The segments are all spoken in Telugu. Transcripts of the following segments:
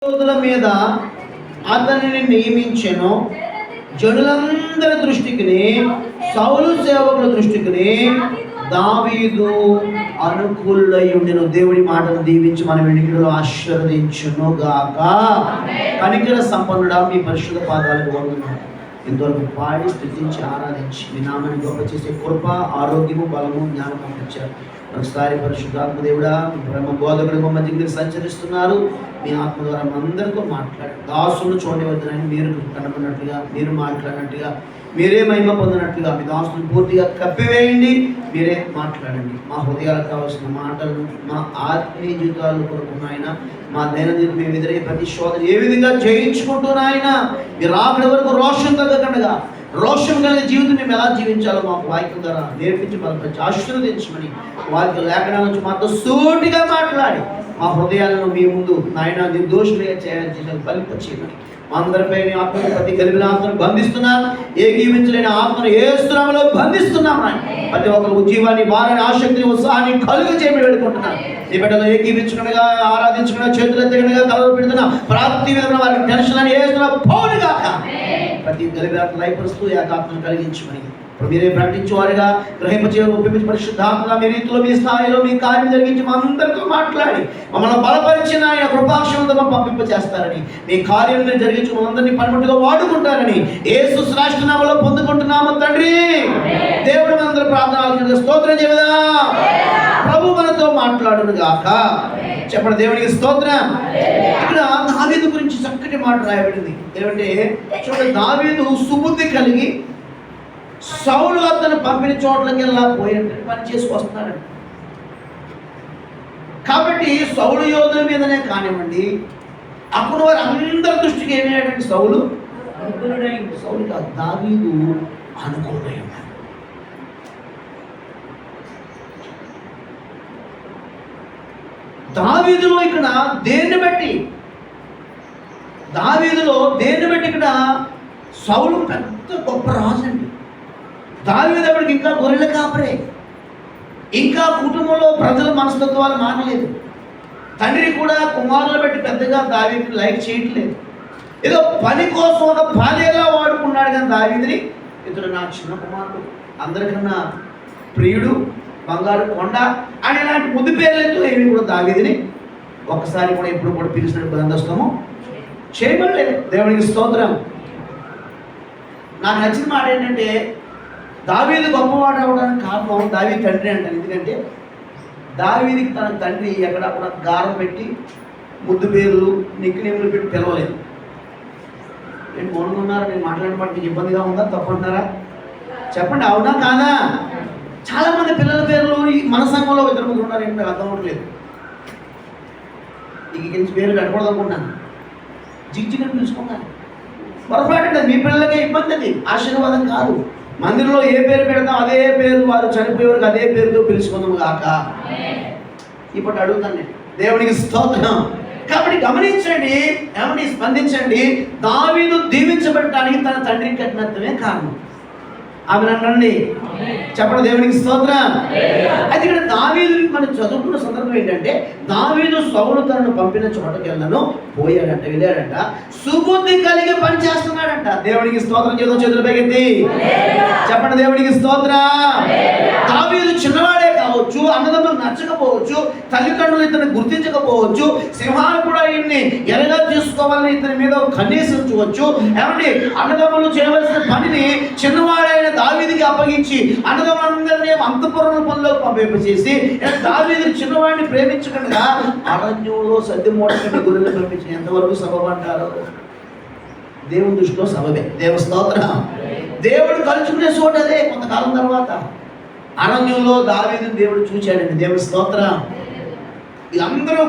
యోధుల మీద అతనిని నియమించెను. జనులందరి దృష్టికి, సౌలు సేవకుల దృష్టికి దావీదు అనుకూలై ఉండెను. దేవుడి మాటను దీవించి మన వెనుకలో ఆశీర్వదించును గాక. కనికర సంపన్నుడా, మీ పరిశుద్ధ పాదాలకు వందనాలు. ఇంతవరకు పాడి స్తుతించి ఆరాధించి మీ నామాన్ని గొప్ప చేసే కృప, ఆరోగ్యము, బలము, జ్ఞానం పంపించారు. ఒకసారి పరిశుద్ధాత్మ దేవుడా, మీ బ్రహ్మ బోధకుడు మా మధ్య మీరు సంచరిస్తున్నారు. మీ ఆత్మ ద్వారా అందరితో మాట్లాడారు. దాసులు చూడవద్దని మీరు కనపడినట్లుగా, మీరు మాట్లాడినట్టుగా, మీరే మహిమ పొందినట్లుగా మీ దాసులను పూర్తిగా కప్పివేయండి. మీరే మాట్లాడండి. మా హృదయాలకు కావాల్సిన మాటలను, మా ఆత్మీయ జీవితాలు కొరకున్నాయన, మా దైనందిన మేము ఎదురయ్యే ప్రతి శోధన ఏ విధంగా జయించుకుంటున్నాయన, మీరు అక్కడి వరకు రోషం తగ్గకుండా రోషం కలిగే జీవితం మేము ఎలా జీవించాలో మాకు వాక్యం ద్వారా నేర్పించి బలపరిచి ఆశీర్వదించమని వాక్య లేఖనాల నుంచి మాతో సూటిగా మాట్లాడి మా హృదయాలను మీ ముందు నాయన నిర్దోషులుగా చేయాలని ఫలింపచేయమని అందరిపై ఆత్మను ప్రతి కలిగిన ఆత్మను బంధిస్తున్నాను. ఏకీవించలేని ఆత్మను ఏస్తున్నాములో బంధిస్తున్నాం. ప్రతి ఒక్కరు ఉద్యమాన్ని, భారాన్ని, ఆసక్తిని, ఉత్సాహాన్ని కలుగు చేయమని వేడుకుంటున్నాను. ఈ బిడ్డలో ఏకీవించకుండా, ఆరాధించకుండా, చేతులు ఎత్తకుండా, కలవలు పెడుతున్నా ప్రతి విధంగా వారికి టెన్షన్ అని వేస్తున్నా పోనుగా ప్రతి కలిగిన లైపరుస్తూ ఏకాత్మను కలిగించమని మీరే ప్రకటించేవారుగా గ్రహింపచే ఒప్పించి పరిశుద్ధాత్మగా మీ రీతిలో, మీ స్థాయిలో మీ కార్యం జరిగించి మా అందరితో మాట్లాడి మమ్మల్ని బలపరిచిన ఆయన కృపాక్షమంతో పంపింప చేస్తారని, మీ కార్యం జరిగించి మనందరినీ పనిముట్టుగా వాడుకుంటారని యేసు శ్రేష్ఠ నామములో పొందుకుంటున్నాము తండ్రి. దేవుడు మనందరూ ప్రార్థనలు స్తోత్రం చెబుదాం. ప్రభు మనతో మాట్లాడును గాక. చెప్పండి దేవునికి స్తోత్రం. ఇక్కడ దావీదు గురించి చక్కటి మాట రాయబడింది. ఏమంటే చూడండి, దావీదు సుబుద్ధి కలిగి సౌలు అతను పంపిన చోట్లకి వెళ్ళా పోయినట్టు పని చేసుకొస్తున్నాడు. కాబట్టి సౌలు యోధుల మీదనే కానివ్వండి, అప్పుడు వారు అందరి దృష్టికి ఏమయ్యాడంటే సౌలు అనుకూలుడై, సౌలు కాదు దావీదు అనుకూలుడై ఉన్నాడు. దావీదులో ఇక్కడ దేన్ని బట్టి ఇక్కడ సౌలు పెద్ద గొప్ప రాజు అండి. దావీదు అప్పటికి ఇంకా గొర్రెల కాపరే, ఇంకా కుటుంబంలో ప్రజల మనస్తత్వాలు మారలేదు. తండ్రి కూడా కుమారులు బట్టి పెద్దగా దావీదుని లైక్ చేయట్లేదు. ఏదో పని కోసం ఒక భార్యగా వాడుకున్నాడు. కానీ దావీదుని ఇతడు నా చిన్న కుమారుడు, అందరికన్నా ప్రియుడు, బంగారు కొండ అని ఇలాంటి ముద్దు పేర్లతో ఏమి కూడా దావీదుని ఒక్కసారి కూడా ఎప్పుడు కూడా పిలిచినట్టు బందోస్తము చేయబడలేదు. దేవునికి స్తోత్రం. నాకు నచ్చిన మాట ఏంటంటే, దావీదు గొప్పవాడు అవడానికి కారణం దావీదు తండ్రి అంటాను. ఎందుకంటే దావీదుకి తన తండ్రి ఎక్కడ కూడా గారం పెట్టి ముద్దు పేర్లు, నిక్నేములు పెట్టి పిలవలేదు. నేను మౌనంగా నేను మాట్లాడిన మీకు ఇబ్బందిగా ఉందా, తప్పంటారా? చెప్పండి, అవునా కాదా? చాలామంది పిల్లల పేర్లు మన సంఘంలో ఇద్దరు ముగ్గురు ఉన్నారు. ఏంటో అర్థం అవ్వట్లేదు. ఇక పేర్లు పెట్టకూడదు అనుకుంటున్నాను. జిగ్జిగా పిలుచుకున్నాను. పొరపాటు మీ పిల్లలకే ఇబ్బంది, అది ఆశీర్వాదం కాదు. మందిరంలో ఏ పేరు పెడతాం అదే పేరు వారు చనిపోయేవారికి అదే పేరుతో పిలుచుకుందాం గాక. ఇప్పుడు అడుగుతాను నేను. దేవునికి స్తోత్రం. కాబట్టి గమనించండి, ఏమని స్పందించండి. దావీదు దీవించబడటానికి తన తండ్రికి కఠినత్వమే కారణం. ఆమె అనండి, చెప్పండి దేవునికి స్తోత్రం. అయితే ఇక్కడ దావీదు మనం చదువుకున్న సందర్భం ఏంటంటే, దావీదు సౌలు తనను పంపిన చోటకి వెళ్ళను పోయాడంట, వెళ్ళాడంట, సుబుద్ధి కలిగి పని చేస్తున్నాడంట. దేవునికి స్తోత్రం. చేతులు పైకెత్తి చెప్పండి దేవునికి స్తోత్రం. దావీదు చిన్నవాడే కావచ్చు, అన్నదమ్ములు నచ్చకపోవచ్చు, తల్లిదండ్రులు ఇతన్ని గుర్తించకపోవచ్చు, సింహాలు కూడా ఈయన్ని ఎరగా తీసుకోవాలని ఇతని మీద కన్నేసి ఉంచవచ్చు. ఏమండి, అన్నదమ్ములు చేయవలసిన పనిని చిన్నవాడైన దావీదుకి అప్పగించి అన్నదమ్ములందరినీ అంతఃపురం పనులకు పంపించేసి దావీదు చిన్నవాడిని ప్రేమించకుండా అరణ్యంలో సద్ది మూటకంటే గురువులు పంపించి ఎంతవరకు సబబు అంటారు? దేవుని దృష్టిలో సబబే. దేవ స్తోత్రం. దేవుడు కలుచుకునే చోటదే. కొంతకాలం తర్వాత అరణ్యంలో దావీదుని దేవుడు చూచాడండి. దేవుని స్తోత్రం. వీళ్ళందరూ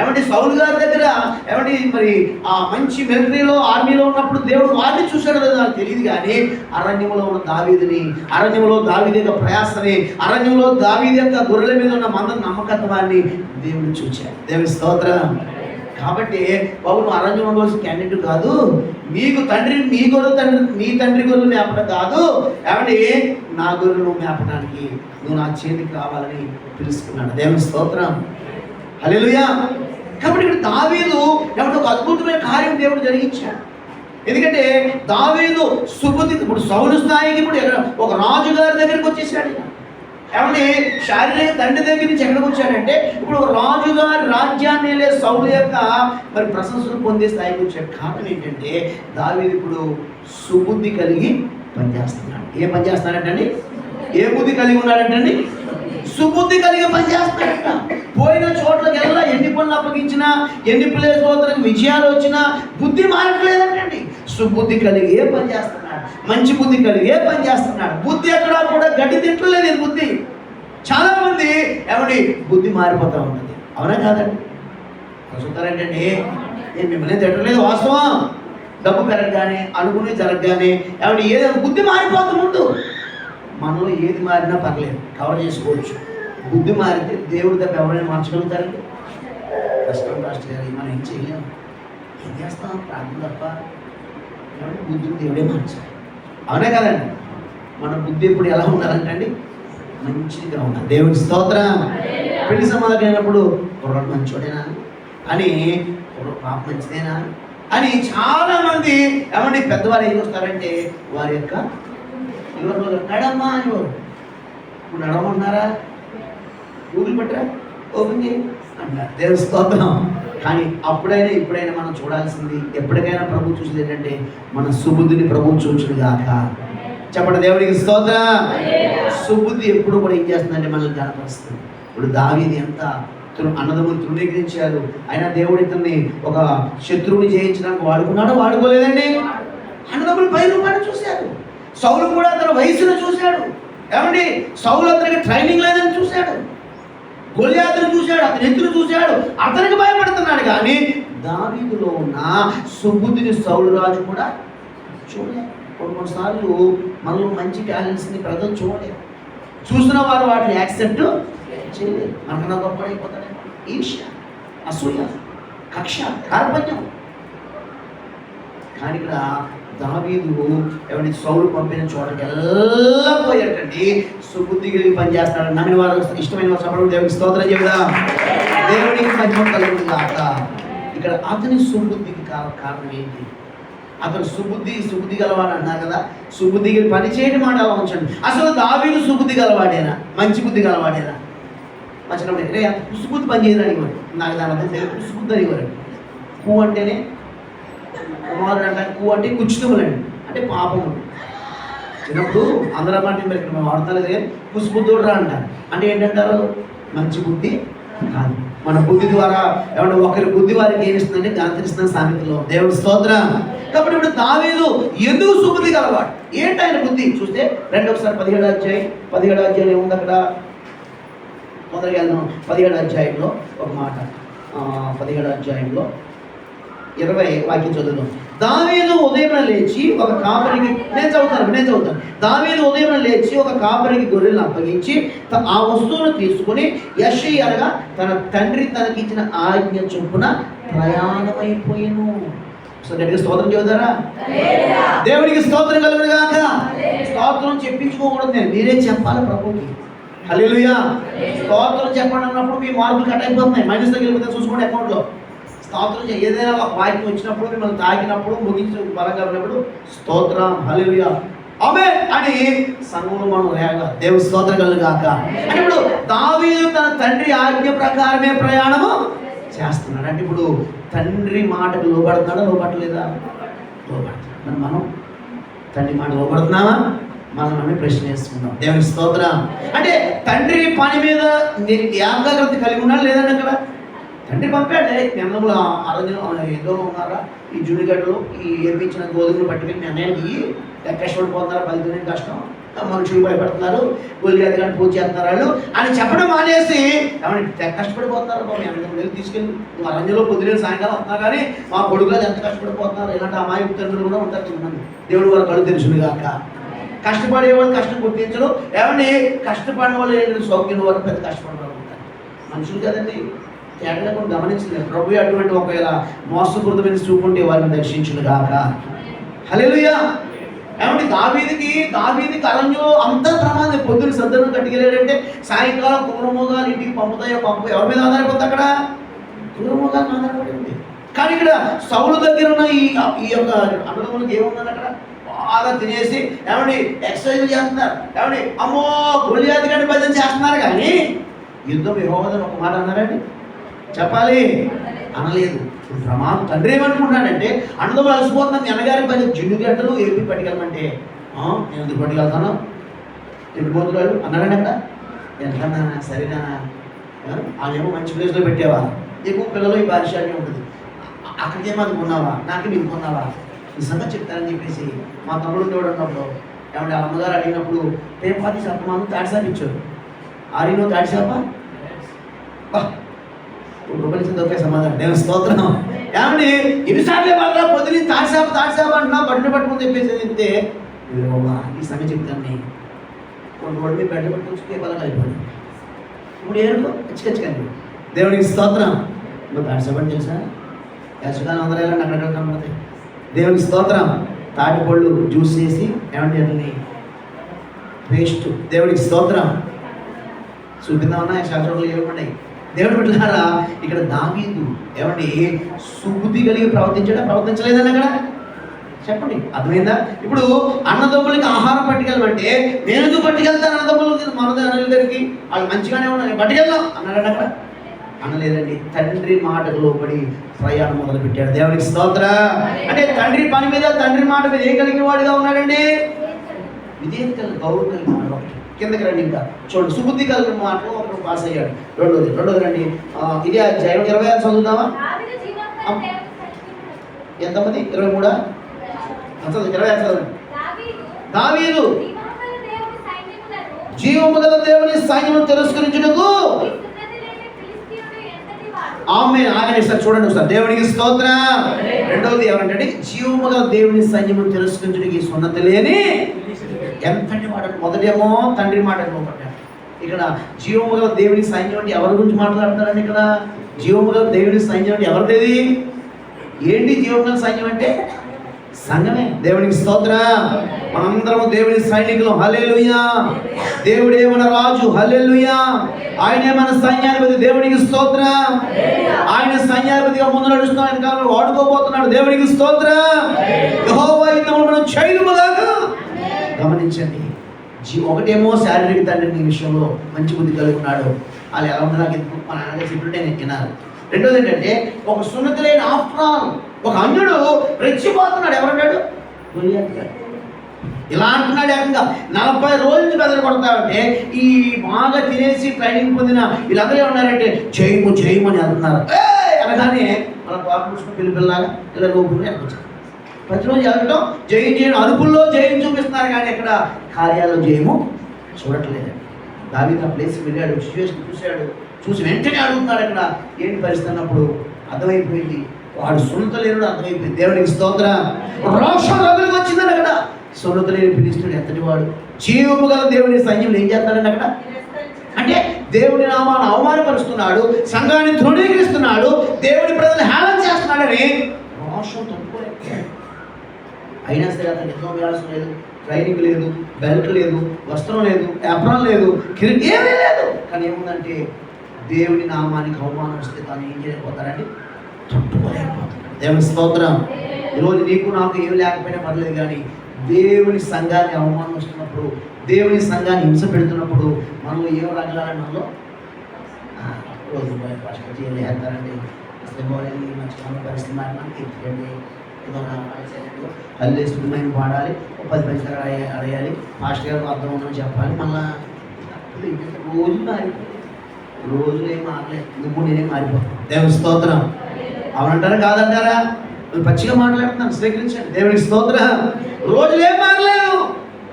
ఏమంటే సౌలు గారి దగ్గర ఏమంటే మరి ఆ మంచి మిలిటరీలో ఆర్మీలో ఉన్నప్పుడు దేవుడు వారిని చూశాడు కదా నాకు తెలియదు. కానీ అరణ్యంలో ఉన్న దావీదుని, అరణ్యంలో దావీదు యొక్క ప్రయాసని, అరణ్యంలో దావీదు యొక్క గొర్రెల మీద ఉన్న మంద నమ్మకత్వాన్ని దేవుడు చూశాడు. దేవుని స్తోత్రం. కాబట్టి బాబు, నువ్వు అరణ్యం ఉండవలసిన క్యాండిడేట్ కాదు. మీకు తండ్రి, మీ గొర్రెలు తండ్రి, మీ తండ్రి గొర్రెలు మేపడం కాదు. ఏమంటే నా గొర్రెలు నువ్వు మేపడానికి నువ్వు నా చేతికి రావాలని పిలుచుకున్నాడు. దేవుని స్తోత్రం. హల్లెలూయా. కాబట్టి ఇక్కడ దావీదు ఏమంటే ఒక అద్భుతమైన దేవుడు జరిగించాడు. ఎందుకంటే దావీదు సుబుద్ధి, ఇప్పుడు సౌలు స్థాయికి ఇప్పుడు ఒక రాజుగారి దగ్గరికి వచ్చేసాడు. ఏమంటే శారీరక తండ్రి దగ్గర నుంచి ఎక్కడికి వచ్చాడంటే ఇప్పుడు రాజుగారి రాజ్యాన్ని వెళ్ళే సౌలు యొక్క మరి ప్రశంసలు పొందే స్థాయికి వచ్చాడు. కారణం ఏంటంటే దావీదు ఇప్పుడు సుబుద్ధి కలిగి పనిచేస్తున్నాడు. ఏ పని చేస్తున్నాడంటండి? ఏ బుద్ధి కలిగి ఉన్నాడంటండి? సుబుద్ధి కలిగి పనిచేస్తాడంట. పోయిన చోట్లకి ఎలా ఎన్ని పనులు అప్పగించినా, ఎన్ని ప్లేస్లకు విజయాలు వచ్చినా బుద్ధి మారట్లేదంటండి. సుబుద్ధి కలిగి ఏ పని చేస్తున్నాడు, మంచి బుద్ధి కలిగి ఏ పని చేస్తున్నాడు. బుద్ధి ఎక్కడా కూడా గడ్డి తింటలేదు. బుద్ధి చాలా మంది ఏమండి బుద్ధి మారిపోతూ ఉంటుంది. అవునా కాదండి? చూస్తారంటే నేను మిమ్మల్ని తిట్టలేదు, వాస్తవం. డబ్బు పెరగగానే, అనుకునే జరగగానే ఏమంటే ఏదైనా బుద్ధి మారిపోతుంది. ముందు మనలో ఏది మారినా పర్లేదు, కవర్ చేసుకోవచ్చు. బుద్ధి మారితే దేవుడి తప్ప ఎవరైనా మార్చగలుగుతారండి? కష్టం గారు మనం ఏం చేయలేము. ఏం చేస్తాం? ప్రార్థన తప్ప. బుద్ధిని దేవుడే మార్చాలి. అవునే కదండి? మన బుద్ధి ఎప్పుడు ఎలా ఉండాలంటండి? మంచిగా ఉండాలి. దేవుడి స్తోత్రం. పెళ్లి సమాధానం అయినప్పుడు కుర్రాడు మంచోడేనా అని, పాప మంచిదేనా అని చాలామంది ఏమండి పెద్దవారు ఏం చూస్తారంటే వారి యొక్క నడమ్మా అని వారు. ఇప్పుడు నడవమన్నారా? గూగుల్ పెట్టరా, ఓపెన్ చేయి అంటారు. దేవుడి స్తోత్రం. కానీ అప్పుడైనా ఇప్పుడైనా మనం చూడాల్సింది, ఎప్పటికైనా ప్రభు చూసేది ఏంటంటే మన సుబుద్ధిని ప్రభు చూచుడు గాక. చెప్పండి దేవుడికి స్తోత్రం. సుబుద్ధి ఎప్పుడు కూడా ఏం చేస్తుందంటే మనల్ని కనపరుస్తుంది. ఇప్పుడు దావీదు ఎంత అన్నదమ్ములు తృణీకరించారు, అయినా దేవుడు ఇతన్ని ఒక శత్రువుని జయించడానికి వాడుకున్నాడో వాడుకోలేదండి. అన్నదమ్ములు పై రూపాన్ని చూశారు. సౌలు కూడా తన వయసును చూశాడు. ఏమండి సౌలు అతనికి ట్రైనింగ్ లేదని చూశాడు. గొల్యాతును చూశాడు, అతని ఎత్తును చూశాడు, అతనికి భయపడుతున్నాడు. కానీ దావీదులో ఉన్న సుబుద్ధిని సౌలు రాజు కూడా చూడలేదు. కొన్నిసార్లు మనలో మంచి టాలెంట్స్ని ప్రజలు చూడలేదు. చూసిన వారు వాటిని యాక్సెప్ట్ చేయలేదు. మనకన్నా గొప్పడైపోతాడు. ఈర్ష్య, అసూయ, కక్ష, కార్పణ్యం. కానీ ఇక్కడ దావీదు ఎవరి సౌలు పంపిన చోటకి వెళ్ళపోయాడండి. సుబుద్ధి కలిగి పనిచేస్తాడు. నమ్మిన వారు, ఇష్టమైన వారు సపడు దేవుడికి స్తోత్రం చెబుదాం. దేవుడికి మహిమ కలుగుతుంది కాక. ఇక్కడ అతని సుబుద్ధికి కారణం ఏంటి? అతను సుబుద్ధి గలవాడు అన్నారు కదా. సుబుద్ధికి పని చేయడం మాట అలా ఉంచండి. అసలు దావీదు సుబుద్ధి గలవాడేనా? మంచి బుద్ధి గలవాడేనా? మంచిగా రే కుసుబుద్ధి పని చేయదని అనేవాడు. నాకు దాని అర్థం కుసుబుద్ధి అనేవాడు. కు అంటేనే కుమారుడు అంట. కు అంటే కుచితములండి, అంటే పాపము. చిన్నప్పుడు అందరూ మాట మేము వాడతలేదు, కుసుబుద్ధుడు రా అంటారు. అంటే ఏంటంటారు? మంచి బుద్ధి కాదు. మన బుద్ధి ద్వారా ఏమన్నా ఒకరి బుద్ధి వారికి ఏమిస్తుందంటే గాంతరిస్తున్న సామెతలో. దేవుడి స్తోత్రం. కాబట్టి ఇప్పుడు దావీదు ఎందుకు సుబుద్ధి గలవాడు? ఏంటి ఆయన బుద్ధి? చూస్తే ఒకసారి 17వ అధ్యాయం ఏముంది అక్కడ? తొందరగా వెళ్దాం. 17వ అధ్యాయంలో ఒక మాట, 17వ అధ్యాయంలో 20 వాక్యం చదువుదాం. దావీదు ఉదయం లేచి ఒక కాపరికి, నేను చదువుతాను. దావీదు ఉదయం లేచి ఒక కాపరికి గొర్రెలను అప్పగించి ఆ వస్తువును తీసుకుని యెషయి అనగా తన తండ్రి తనకిచ్చిన ఆజ్ఞ చొప్పున ప్రయాణమైపోయాను. సో గట్టిగా స్తోత్రం చెబుతారా? దేవుడికి స్తోత్రం కలుగును గాక. స్తోత్రం చెప్పించుకోకూడదు, నేను మీరే చెప్పాలి ప్రభుకి. హల్లెలూయా. స్తోత్రం చెప్పండి అన్నప్పుడు మీ మార్కులు కట్ అయిపోతున్నాయి. మైనస్ దగ్గర వెళ్ళిపోతే చూసుకోండి అకౌంట్లో. స్తోత్రం ఏదైనా ఒక వాక్యం వచ్చినప్పుడు, మిమ్మల్ని తాకినప్పుడు, ముగించిన బలంగా ఉన్నప్పుడు స్తోత్రం హల్లెలూయా ఆమేన్ అని సంఘంలో మనం లేగా దేవుని స్తోత్రం కలుగును గాక. అంటే ఇప్పుడు దావీదు తన తండ్రి ఆజ్ఞ ప్రకారమే ప్రయాణము చేస్తున్నాడు. అంటే ఇప్పుడు తండ్రి మాటకు లోబడుతున్నాడా? లోబడలేదా? లోబడుతున్నాడు. మరి మనం తండ్రి మాట లోబడుతున్నామా? మనం ప్రశ్న వేసుకున్నాం. దేవుని స్తోత్రం. అంటే తండ్రి పని మీద ఏకాగ్రత కలిగి ఉన్నాడు లేదండి. అక్కడ తండ్రి పంపాడే. నెమ్మలు అరణ్యం ఏదో ఉన్నారా, ఈ జుడిగడ్డలు ఈ ఏపించిన గోధుమలు పట్టుకుని మీ అన్నయ్యకి కష్టపడిపోతున్నారా, ఫలితం కష్టం, మనుషులు భయపడుతున్నారు, గొల్లియాది కానీ పూజ చేస్తున్నారు వాళ్ళు అని చెప్పడం మానేసి ఏమంటే కష్టపడిపోతున్నారు. మీ అన్నయ్య వెళ్ళి తీసుకెళ్ళి నువ్వు అరణ్యంలో పొద్దున సాయంకాలం వస్తున్నా కానీ మా కొడుకులు ఎంత కష్టపడిపోతున్నారు. ఇలాంటి అమాయక తండ్రులు కూడా ఉంటారు చిన్నమంది. దేవుడు వారు కళ్ళు తెలుసును కాక. కష్టపడేవాళ్ళు కష్టం గుర్తించడం, ఏమండి కష్టపడిన వాళ్ళు ఏంటంటే సౌఖ్యం వరకు పెద్ద కష్టపడేవాళ్ళు ఉంటారు. మనుషులు కదండి. తేటగా కూడా గమనించలేదు. ప్రభు అటువంటి ఒకవేళ మోసపూరితమైన చూపు ఉంటే వారిని దర్శించును గాక. హల్లెలూయా. ఏమంటే దావీదికి అరణ్యం అంత ప్రమాదం. పొద్దున్న సద్దను కట్టుకెళ్ళాడంటే సాయంకాలం కుమరమోగాలు ఇంటికి పంపుతాయో ఎవరి మీద ఆధారపడుతుంది? అక్కడ కుమరమోగాలను ఆధారపడింది. కానీ ఇక్కడ సౌలు దగ్గర ఉన్న ఈ యొక్క అన్నదమ్ములకు ఏముందని అక్కడ బాగా తినేసి ఏమండి ఎక్సర్సైజ్ చేస్తున్నారు, ఏమండి అమ్మో గొలియాతు కంటే భజన చేస్తున్నారు, కానీ యుద్ధం యెహోవాదని ఒక మాట అన్నారండి? చెప్పాలి, అనలేదు. ఇప్పుడు ప్రమాదం. తండ్రి ఏమనుకుంటున్నాడంటే అన్నదమ్ములు అలసిపోతున్నాను, ఎనగారి పని 2 గంటలు ఏపీ పట్టుకెళ్ళమంటే నేను ఎందుకు పట్టుకెళ్తాను, ఎండిపోతున్నాడు అన్నాడండి. అక్కడ ఎంతన్నా సరేనా, ఆమెమో మంచి ప్లేస్లో పెట్టేవా, ఎక్కువ పిల్లలు ఈ భాషాన్ని ఉంటుంది, అక్కడికేమనుకున్నావా, నాకు నీకు కొన్నావా, ఈ సంగతి చెప్తారని చెప్పేసి మా తమ్ముడు ఉన్నప్పుడు ఏమంటే ఆ అమ్మగారు అడిగినప్పుడు పేపాతి చెప్పమాను తాటిసాప ఇచ్చారు. ఆరినో తాటిసాప రూపాయలు దొరికే సమాధానం. నేను స్తోత్రం. ఏమండి ఎన్నిసార్లే వాళ్ళ పొద్దుని తాటిసాప అంటున్నా బట్టలు పట్టుకుని చెప్పేసి చెప్తే ఈ సంగతి చెప్తాను నేను కొన్ని రోడ్డు మీద బెడ్డ పట్టుకొచ్చి పేపాల కలిపాడు. ఇప్పుడు ఏడుకో ఖచ్చితంగా దేవుడికి స్తోత్రం. నువ్వు తాటిసాప అని తెలుసా? యశకాలం అందరూ వెళ్ళండి, అక్కడ కనపడతాయి. దేవునికి స్తోత్రం. తాటిపళ్ళు జ్యూస్ చేసి ఏమంటే అతని పేస్ట్. దేవునికి స్తోత్రం. చూపిందామన్నా శాస్త్రంలో ఏమన్నాయి దేవుడు బిడ్డలారా. ఇక్కడ దావీదు ఏమండి సుబుద్ధి కలిగి ప్రవర్తించలేదని అక్కడ చెప్పండి, అర్థమైందా? ఇప్పుడు అన్నదమ్ములకి ఆహారం పట్టుకెళ్ళమంటే నేను ఎందుకు పట్టుకెళ్తాను అన్నదమ్ములకి, మన దగ్గరికి వాళ్ళు మంచిగానే ఉన్నారు పట్టుకెళ్దాం అన్నాడు అక్కడ? అనలేదండి. తండ్రి మాటకు లోబడి ప్రయాణం మొదలు పెట్టాడు. దేవునికి స్తోత్ర. అంటే తండ్రి పని మీద, తండ్రి మాట మీద ఏం కలిగిన వాడిగా ఉన్నాడండి? విధేయత కలిగిన, గౌరవం కలిగిన వాడు. ఒకటి కిందకి రండి, ఇంకా చూడండి. సుబుద్ధి కలిగిన మాటలు ఒకరు పాస్ అయ్యాడు. రెండోది రండి, ఇది అధ్యాయం 26 చదువుదామా? ఎంతమంది? 23 చదవండి. దావీదు జీవము గల దేవుని సైన్యమును తిరస్కరించుటకు ఆమేన్. ఆగండి సార్, చూడండి ఒకసారి. దేవునికి స్తోత్రం. రెండవది ఏమంటే జీవము గల దేవుని సైన్యమును తిరస్కరించుటకు సున్నతి లేని ఎంతటి వాడు. మొదటేమో తండ్రి మాటకు లోబడ్డాడు. ఇక్కడ జీవము గల దేవుని సైన్యం అంటే ఎవరి గురించి మాట్లాడతారండి? ఇక్కడ జీవము గల దేవుని సైన్యం అంటే ఎవరిది? ఏంటి జీవము గల సైన్యం అంటే? సంఘమే. దేవునికి స్తోత్రం. మనందరము దేవుని సైనికులు. హల్లెలూయా. దేవుడే మన రాజు. హల్లెలూయా. ఆయనే మన సైన్యాధిపతి. దేవునికి స్తోత్రం. ఆయన సైన్యాధిపతిగా ముందు నడుస్తున్నాడు, ఆయన కాలంలో వాడుకోబోతున్నాడు. దేవునికి స్తోత్రం. యెహోవా యుద్ధములు మనం చేయలుగాక. గమనించండి. ఒకటేమో శారీరక తండ్రిని ఈ విషయంలో మంచి బుద్ధి కలిగి ఉన్నాడు. వాళ్ళు ఎలా ఉన్నా నాకు ఎందుకు, మా నాన్నగారు చెప్తుంటే నేను వినాలి. రెండోది ఏంటంటే ఒక సున్నతి లేని ఆఫ్టర్ ఆల్ ఒక అన్యుడు రెచ్చిపోతున్నాడు. ఎవరన్నాడు? గొలియాతు గారు. ఇలా అంటున్నాడు ఏకంగా 40 రోజులు బెదరు కొడతామంటే ఈ బాగా తినేసి ట్రైనింగ్ పొందిన వీళ్ళందరూ ఏమన్నారంటే జయము అని అంటున్నారు. అనగానే మన పాపకృష్ణ పిల్లలాగా ఇలా లోపులు ఎక్కొచ్చారు. ప్రతిరోజు వెళ్ళటం జయం అరుపుల్లో జయం చూపిస్తున్నారు, కానీ ఎక్కడ కార్యాల్లో జయము చూడట్లేదు. దావీదు ఆ ప్లేస్ వెళ్ళాడు, సిచ్యువేషన్ చూశాడు. చూసి వెంటనే అడుగుతున్నాడు అక్కడ ఏంటి పరిస్థితి అన్నప్పుడు అర్థమైపోయింది. వాడు సున్నత లేనుడు అర్థమైపోయింది. దేవునికి స్తోత్రం. రోషం రగులుకి వచ్చిందని అక్కడ. సున్నత లేని పిలుస్తున్నాడు ఎంతటి వాడు. జీవము గల దేవుని సైన్యం ఏం చేస్తాడండి అక్కడ? అంటే దేవుని నామాన్ని అవమానపరుస్తున్నాడు, సంఘాన్ని తృణీకరిస్తున్నాడు, దేవుని ప్రజలు హేళన చేస్తున్నాడని రోషం తట్టుకోలేదు. అయినా సరే అతను యుద్ధం వేయాల్సిన లేదు, ట్రైనింగ్ లేదు, బెల్ట్ లేదు, వస్త్రం లేదు, ఎప్రాన్ లేదు, కిరీటం ఏమీ లేదు. కానీ ఏముందంటే దేవుని నామానికి అవమానం వస్తే తాను ఏం చేయలేకపోతాడండి? తట్టుకోలేకపోతాడు. దేవుని స్తోత్రం. ఈరోజు నీకు నాకు ఏమి లేకపోయినా పర్లేదు, కానీ దేవుని సంఘాన్ని అవమానం వస్తున్నప్పుడు, దేవుని సంఘాన్ని హింస పెడుతున్నప్పుడు మనం ఏం రగలాలని మనలో రోజు వేస్తారండి. అసలు మంచి పరిస్థితి మనకి ఏదో హల్లే సుఖమైన పాడాలి, 10 పైసలు అడగాలి, మాస్టర్ గారు అర్థం ఉందని చెప్పాలి. మళ్ళా రోజు మారిపోయి రోజులే మారలేదు, నువ్వు నేనే మారిపోతాను. దేవుని స్తోత్రం. అవునంటారా కాదంటారా? నువ్వు పచ్చిగా మాట్లాడుతున్నాను, స్వీకరించండి. దేవునికి స్తోత్రం. రోజులే మారలేదు,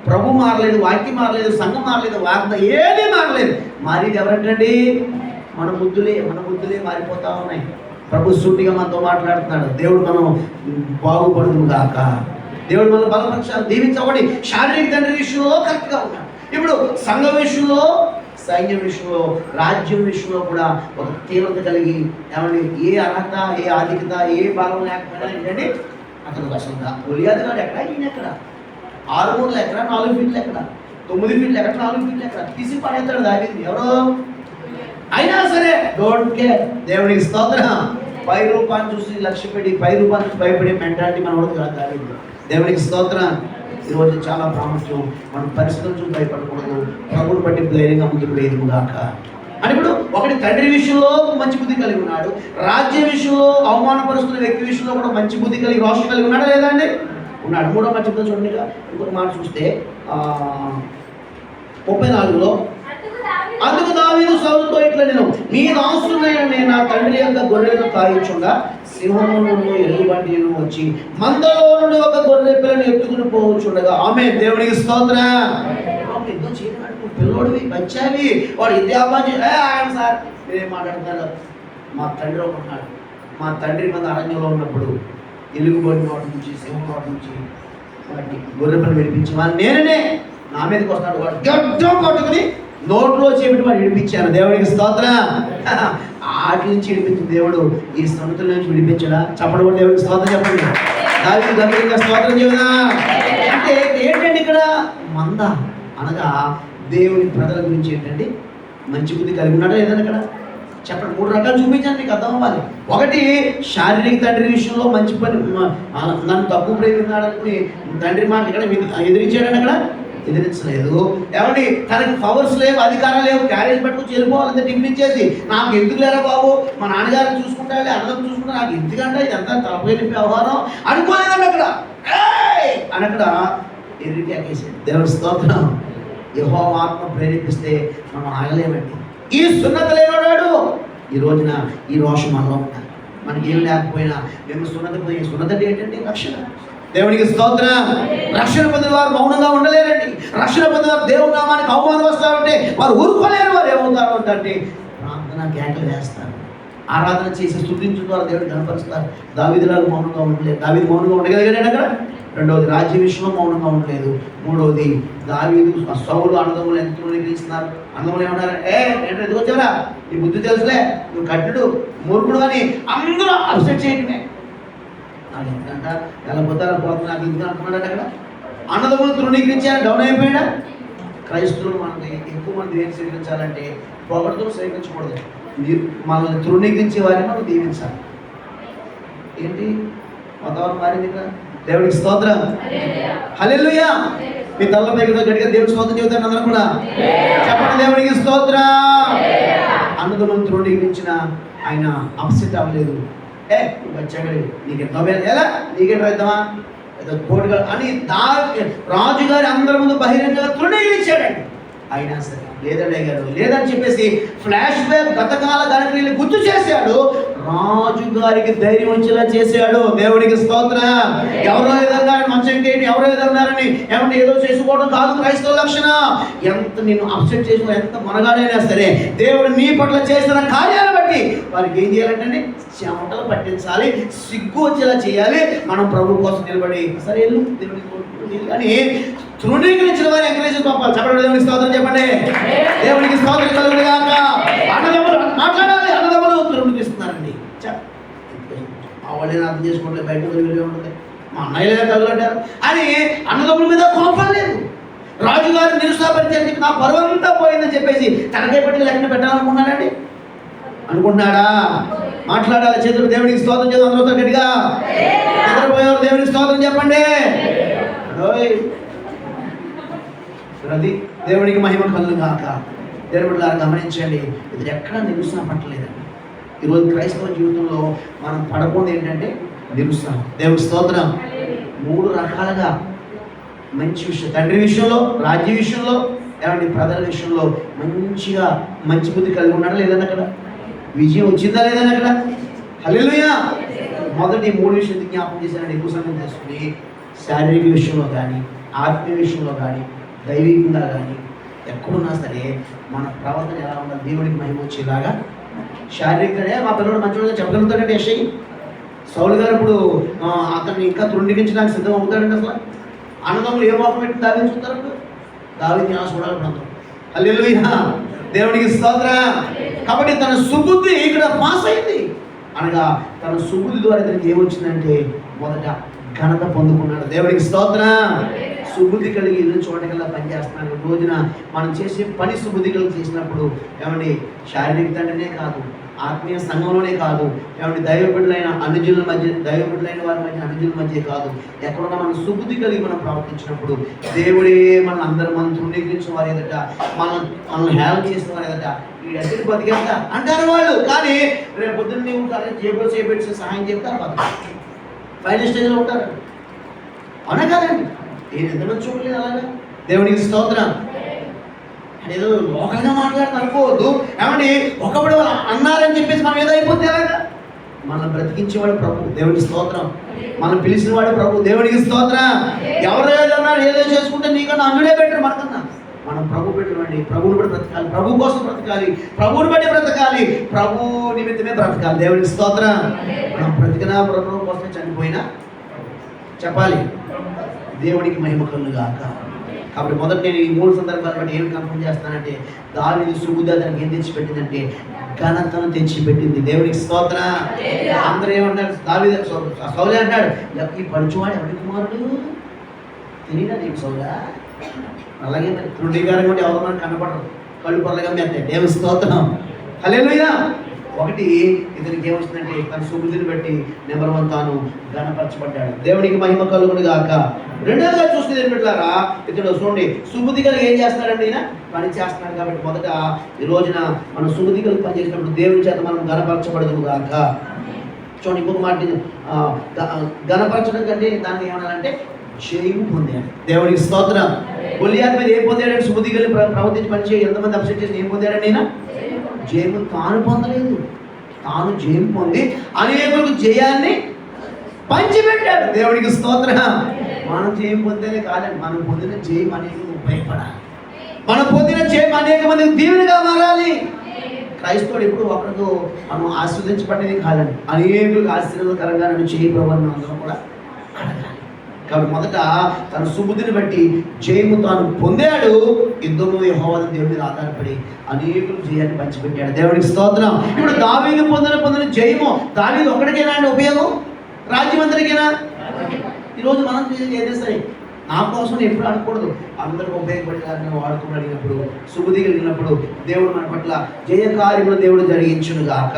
ప్రభు మారలేదు, వాక్యం మారలేదు, సంఘం మారలేదు, వార్త ఏమీ మారలేదు. మారేది ఎవరంటండి? మన బుద్ధులే మారిపోతా ఉన్నాయి. ప్రభు సూటిగా మనతో మాట్లాడుతున్నాడు. దేవుడు మనం బాగుపడుతుంది కాక, దేవుడు మన బలపక్షాలు దీవించబడి శారీరక తండ్రి విషయంలో కరెక్ట్గా ఉన్నాడు. ఇప్పుడు సంఘం విషయంలో, సైన్యం విషయంలో, రాజ్యం విషయంలో కూడా ఒక తీవ్రత కలిగి ఏమండి ఏ అర్హత, ఏ ఆధిక్యత, ఏ బలం లేకపోయినా ఏంటండి అతను అసలు గొలియాతు గాడు ఎక్కడ, ఈయన ఎక్కడ, 6 మూరలు ఎక్కడ, 4 ఫీట్లు ఎక్కడ, 9 ఫీట్లు ఎక్కడ, 4 ఫీట్లు ఎక్కడ తీసి పడేస్తాడు దావీదు. ఎవరో అయినా సరే డోంట్ కేర్. దేవునికి స్తోత్రం. పై రూపాన్ని చూసి లక్ష్య పెట్టి పై రూపాన్ని చూసి భయపడే మెంటాలిటీ మన వాడు కాదు దావీదు. దేవునికి స్తోత్రం. ఈరోజు చాలా ప్రాముఖ్యం. మనం పరిస్థితులు చూసి భయపడకూడదు, ప్రభువుని బట్టి ధైర్యంగా ముందుకు వేయదు గాక అని. ఇప్పుడు ఒకటి తండ్రి విషయంలో మంచి బుద్ధి కలిగి ఉన్నాడు, రాజ్య విషయంలో అవమానపరుస్తున్న వ్యక్తి విషయంలో కూడా మంచి బుద్ధి కలిగి రోషం కలిగి ఉన్నాడా లేదా అండి? ఉన్నాడు. మూడో మంచి బుద్ధి చూడండి. ఇంకొక మాట చూస్తే 34లో, అందుకు దావీదు సౌలుతో ఇట్లా, నేను మీ దాసుడైన నేను నా తండ్రి యొక్క గొర్రెలను కాయించుగా సింహమును ఎలుగుబంటిను వచ్చి మందలో నుండి ఒక గొర్రె పిల్లని ఎత్తుకుని పోవచ్చుండగా. ఆమె దేవునికి స్తోత్రం. యుద్ధం చేయడానికి పిల్లోడివి బచ్చావి, వాడు విద్యాభ్యాసం ఆయన సార్ మీరేం మాట్లాడతారు? మా తండ్రి ఒక ఉన్నాడు, మా తండ్రి మంది అరణ్యంలో ఉన్నప్పుడు ఎలుగుబంటి నోటి నుంచి సింహం నోటి నుంచి వాటిని గొర్రె పిల్లని విడిపించి వాడు నేనే నా మీదకి వస్తాడు, వాడు గడ్డం పట్టుకుని నోట్లో చేపెట్టి వాడు విడిపించాను. దేవుడికి స్తోత్రం. ఆటి నుంచి విడిపించిన దేవుడు ఈ సముద్రం నుంచి విడిపించడా? చెప్పడం కూడా దేవుడికి స్తోత్రం చెప్పండి. దావీదు గంభీరంగా స్తోత్రం చెబుదా. అంటే ఏంటండి ఇక్కడ మంద అనగా దేవుని ప్రజల గురించి ఏంటండి? మంచి బుద్ధి కలిగి ఉన్నాడా లేదని ఇక్కడ చెప్పండి. 3 రకాలు చూపించండి, మీకు అర్థం అవ్వాలి. ఒకటి, శారీరక తండ్రి విషయంలో మంచి పని, నన్ను తక్కువ ప్రేమిస్తున్నాడు అనుకుని తండ్రి మాట ఇక్కడ ఎదిరించాడని అక్కడ ఎదిరించలేదు. ఏమండి, తనకి పవర్స్ లేవు, అధికారం లేవు, క్యారేజ్ పట్టుకు వెళ్ళిపోవాలంటే టిఫిన్ ఇచ్చేసి నాకు ఎందుకు లేరా బాబు, మా నాన్నగారిని చూసుకుంటాడు, అన్నదం చూసుకుంటా, నాకు ఎందుకంటే ఇదంతా తలపోయిన వ్యవహారం అనుకోలేదండి అక్కడ అని అక్కడ ఎరికేసాడు. దేవుడి స్తోత్రం. యెహోవా ఆత్మ ప్రేరేపిస్తే మనం ఆగలేమండి. ఈ సున్నత లేనివాడు ఈ రోజున ఈ రోషం మనలో ఉంటారు. మనకి ఏం లేకపోయినా మేము సున్నత పోయి, సున్నత ఏంటంటే రక్షణ. దేవునికి స్తోత్రం. రక్షణ పొందిన వారు మౌనంగా ఉండలేరండి. రక్షణ పొందిన వారు దేవుని నామానికి అవమానం వస్తారంటే వారు ఊరుకోలేరు. వారు ఏమవుతారు అంటే ప్రార్థన కేకలు వేస్తారు, ఆరాధన చేసి స్తుతించడం ద్వారా దేవుడిని కనపరుస్తారు. దావీదులాగా మౌనంగా ఉండలేదు. దావీదు మౌనంగా ఉండగలిగాడు అక్కడ. రెండవది, రాజ్య విషయంలో మౌనంగా ఉండలేదు. మూడవది, దావీదు సౌలు అన్నదమ్ములు ఎంత నిగ్రహిస్తున్నారు. అన్నదమ్ములు ఏమన్నారు? నేను ఎందుకు వచ్చారా, నీ బుద్ధి తెలుసులే, నువ్వు కట్టుడు మూర్ఖుడు అని అందరూ అప్సెట్ చేయటమే. నాకు ఎందుకంట ఎలా పోతారా పోతున్నా, నాకు ఎందుకు అంటున్నాడు అక్కడ. అన్నదమ్ములు తృణీకరించారు, డౌన్ అయిపోయాడా? క్రైస్తవులు మనకి ఎక్కువ మంది ఏం స్వీకరించాలంటే పొగడుతూ స్వీకరించకూడదు. మనల్ని తృణీకరించే వారిని మనం దీవించాలి. ఏంటి వాతావరణం మారింది ఇక్కడ. దేవుడికి స్తోత్రం. హల్లెలూయా. మీ తలపై గట్టిగా దేవుడికి స్తోత్రం చెబుతాను అందరూ కూడా చెప్పండి. దేవుడికి స్తోత్రం. అన్నదమ్ములను తృణీకరించిన ఆయన అప్సెట్ అవ్వలేదు. వచ్చాడు, నీకెంతో ఎలా, నీకెంత పెద్దమా, ఏదో కోటిగా అని రాజుగారి అందరి ముందు బహిరంగంగా తృణీకరించాడండి. అయినా సరే లేదండి గారు లేదని చెప్పేసి ఫ్లాష్ బ్యాక్ గతకాల గణక్రియలు గుర్తు చేశాడు. రాజుగారికి ధైర్యం వచ్చేలా చేశాడు. దేవుడికి స్తోత్రం. ఎవరో ఏదన్నా మంచం ఏంటి, ఎవరో ఏదన్నారని ఏమంటే ఏదో చేసుకోవడం కాదు క్రైస్తవ లక్షణం. ఎంత నిన్ను అప్సెట్ చేసిన ఎంత మనగాడైనా సరే దేవుడు నీ పట్ల చేసిన కార్యాలను బట్టి వారికి ఏం చేయాలంటే చెమటలు పట్టించాలి, సిగ్గు వచ్చేలా చేయాలి. మనం ప్రభు కోసం నిలబడి సరే దేవుడికి అని తృణీకరించిన వారి ఎంకరేజ్ పంపాలి. చెప్పండి. దేవునికి స్తోత్రం చెప్పండి. దేవునికి స్తోత్రం కలుగును గాక. అన్నదమ్ములు మాట్లాడాలి. అన్నదమ్ములు తృణీకరిస్తున్నారండి. వాళ్ళని అర్థం చేసుకోవట్లేదు, బయట తొలిగే ఉంటుంది, మా అన్నయ్యలే తగులంటారు అని అన్నదమ్ముల మీద కోపం లేదు. రాజుగారు నిరుత్సాహపరిచారని చెప్పి నా పరువంతా పోయిందని చెప్పేసి తనకే పట్టి లెక్కన పెట్టాలనుకున్నాడండి. అనుకుంటున్నాడా? మాట్లాడాలి. చేతులు దేవునికి స్తోత్రం చేద్దాం అందరూ గట్టిగా. నిద్రపోయేవారు దేవునికి స్తోత్రం చెప్పండి. అది దేవునికి మహిమ కలుగును గాక. దేవుడు గమనించండి, ఇది ఎక్కడా నిరుత్సాహం పట్టలేదండి. ఈరోజు క్రైస్తవ జీవితంలో మనం పడకుండా ఏంటంటే నిరుత్సాహం. దేవునికి స్తోత్రం. 3 రకాలుగా మంచి విషయం, తండ్రి విషయంలో, రాజ్య విషయంలో, ఏమంటే ప్రజల విషయంలో మంచిగా మంచి బుద్ధి కలిగి ఉన్నాడా లేదని అక్కడ, విజయం వచ్చిందా లేదని అక్కడ. హల్లెలూయా. మొదటి 3 విషయాలు జ్ఞాపకం చేశానండి. ఎక్కువ సమయం చేసుకుని శారీరక విషయంలో కానీ, ఆత్మీయ విషయంలో కానీ, దైవికంగా కానీ ఎక్కడున్నా సరే మన ప్రవర్తన ఎలా ఉండాలి, దేవుడికి మహిమ వచ్చేలాగా. శారీరకంగా మా పిల్లడు మంచిగా చెప్పగలుగుతాడంటే యెషై. సౌలు గారు ఇప్పుడు అతన్ని ఇంకా తృణీకరించడానికి సిద్ధం అవుతాడండి. అసలు అన్నదమ్ములు ఏ మోపం పెట్టి దావీదుని చూస్తారంటే దావీదుని చూడాలి అందరూ. హల్లెలూయా. దేవుడికి స్తోత్రం. కాబట్టి తన సుబుద్ధి ఇక్కడ పాస్ అయింది అనగా తన సుబుద్ధి ద్వారా తనకి ఏమొచ్చిందంటే మొదట ఘనత పొందుకున్నాడు. దేవుడికి స్తోత్రం. సుబుద్ధి కలిగి ఇల్లు చోటకల్లా పనిచేస్తున్నాడు. రోజున మనం చేసే పని సుబుద్ధి కలిగి చేసినప్పుడు ఏమండి శారీరక తండ్రినే కాదు, ఆత్మీయ సంఘంలోనే కాదు, ఏమంటే దైవ బిడ్డలైన అనుజుల మధ్య, దైవ బిడ్డలైన వారి మధ్య అనుజుల మధ్య కాదు, ఎక్కడున్నా మనం సుబుద్ధి కలిగి మనం ప్రవర్తించినప్పుడు దేవుడే మన అందరూ మనం తృణీకరించిన వారి ఎదుట, మనల్ని హేళన చేసిన వారి ఎదుట ఈ ఎదుటి బతికేస్తా అంటారు వాళ్ళు. కానీ రేపు పొద్దున్న నీవు జేబులో చేపెట్టి సహాయం చెప్తారు, బతుకు ఫైనల్ స్టేజ్లో ఉంటారు. అవునా కాదండి? నేను ఎంతమంది చూడలేదు అలాగా. దేవునికి స్తోత్రం. ఏదో లోకల్గా మాట్లాడిన అనుకోవద్దు. ఏమండి ఒకప్పుడు అన్నారని చెప్పేసి మనం ఏదో అయిపోతే అలాగా. మనం బ్రతికించేవాడు ప్రభు, దేవునికి స్తోత్రం. మనం పిలిచిన వాడు ప్రభు, దేవునికి స్తోత్రం. ఎవరు ఏదన్నారు ఏదో చేసుకుంటే నీకన్నా అందుడే బెటర్ మనకన్నా. మనం ప్రభు పెట్టండి, ప్రభువుని బట్టి బ్రతకాలి, ప్రభు కోసం బ్రతకాలి, ప్రభువుని బట్టి బ్రతకాలి, ప్రభు నిమిత్తమే బ్రతకాలి. దేవునికి స్తోత్రం. మనం బ్రతికినా ప్రభు కోసమే చనిపోయినా చెప్పాలి దేవునికి మహిమ కలుగాక. కాబట్టి మొదట నేను ఈ 3 సందర్భాలు బట్టి ఏం కన్ఫర్మ్ చేస్తానంటే, దావీదు సుబుద్ధి దానికి ఏం తెచ్చిపెట్టిందంటే ఘనతను తెచ్చిపెట్టింది. దేవునికి స్తోత్రం. అందరూ ఏమంటారు? దావీదు సౌలే అంటాడు, ఈ పడుచువాడు ఎవరి కుమారుడు తెలియదా నీకు సౌలా? అలాగే మరి తృణీకారం కూడా ఎవరు మనకు కనపడరు, కళ్ళు పొరలుగా మెత్తాయి. దేవుని స్తోత్రం. హల్లెలూయా. ఒకటి ఇతనికి ఏమొస్తుందంటే తన సుబుద్ధిని బట్టి నెంబర్ 1 తాను ఘనపరచబడ్డాడు. దేవునికి మహిమ కలుగును గాక. రెండోగా చూస్తే ఏమిట్లారా, ఇతడు చూడండి సుబుద్ధి కలిగి ఏం చేస్తున్నాడండి? ఈయన పని చేస్తున్నాడు. కాబట్టి మొదట ఈ రోజున మనం సుబుద్ధి కలిగి పని చేసినప్పుడు దేవుని చేత మనం ఘనపరచబడదును గాక. చూడండి ఇంకొక మాట, ఘనపరచడం కంటే దాన్ని ఏమన్నానంటే జయము పొందాడు. దేవునికి స్తోత్రం. గొలియాతు మీద ఏం పొందాడంటే సుబుద్ధి కలిగి ప్రవర్తించి పని చేసి ఎంతమంది అప్సెట్ చేసి ఏం పొందాడండి? ఈయన జయము తాను పొందలేదు, తాను జయం పొంది అనేకులకు జయాన్ని పంచిపెట్టాడు. దేవునికి స్తోత్రం. మనం జయం పొందేనే కాదండి, మనం పొందిన జయం అనేకులకు ఉపయోగపడాలి, మనం పొందిన జయం అనేక మందికి దీవెనగా మారాలి. క్రైస్తవుడు ఎప్పుడు ఒకరితో మనం ఆస్వాదించబడేది కాదండి, అనేకులకు ఆశీర్వాదకరంగా నన్ను చేయి ప్రభావం అందరం కూడా అడగాలి. కాబట్టి మొదట తన సుబుద్ధిని బట్టి జయము తాను పొందాడు. యుద్ధంలో యెహోవా దేవుడి మీద ఆధారపడి అనేకులు జయాన్ని పంచిపెట్టాడు. దేవుడికి స్తోత్రం. ఇప్పుడు దావీదు పొందిన జయము దావీదు ఒక్కడికేనా అండి ఉపయోగం? రాజ్యం అందరికీనా? ఈరోజు మనం ఏదే సరే నా కోసం ఎప్పుడు అనకూడదు, అందరికి ఉపయోగపడేదాన్ని వాడుకుని అడిగినప్పుడు, సుబుద్ధి కలిగినప్పుడు దేవుడు మన పట్ల జయకార్యములు దేవుడు జరిగించును గాక.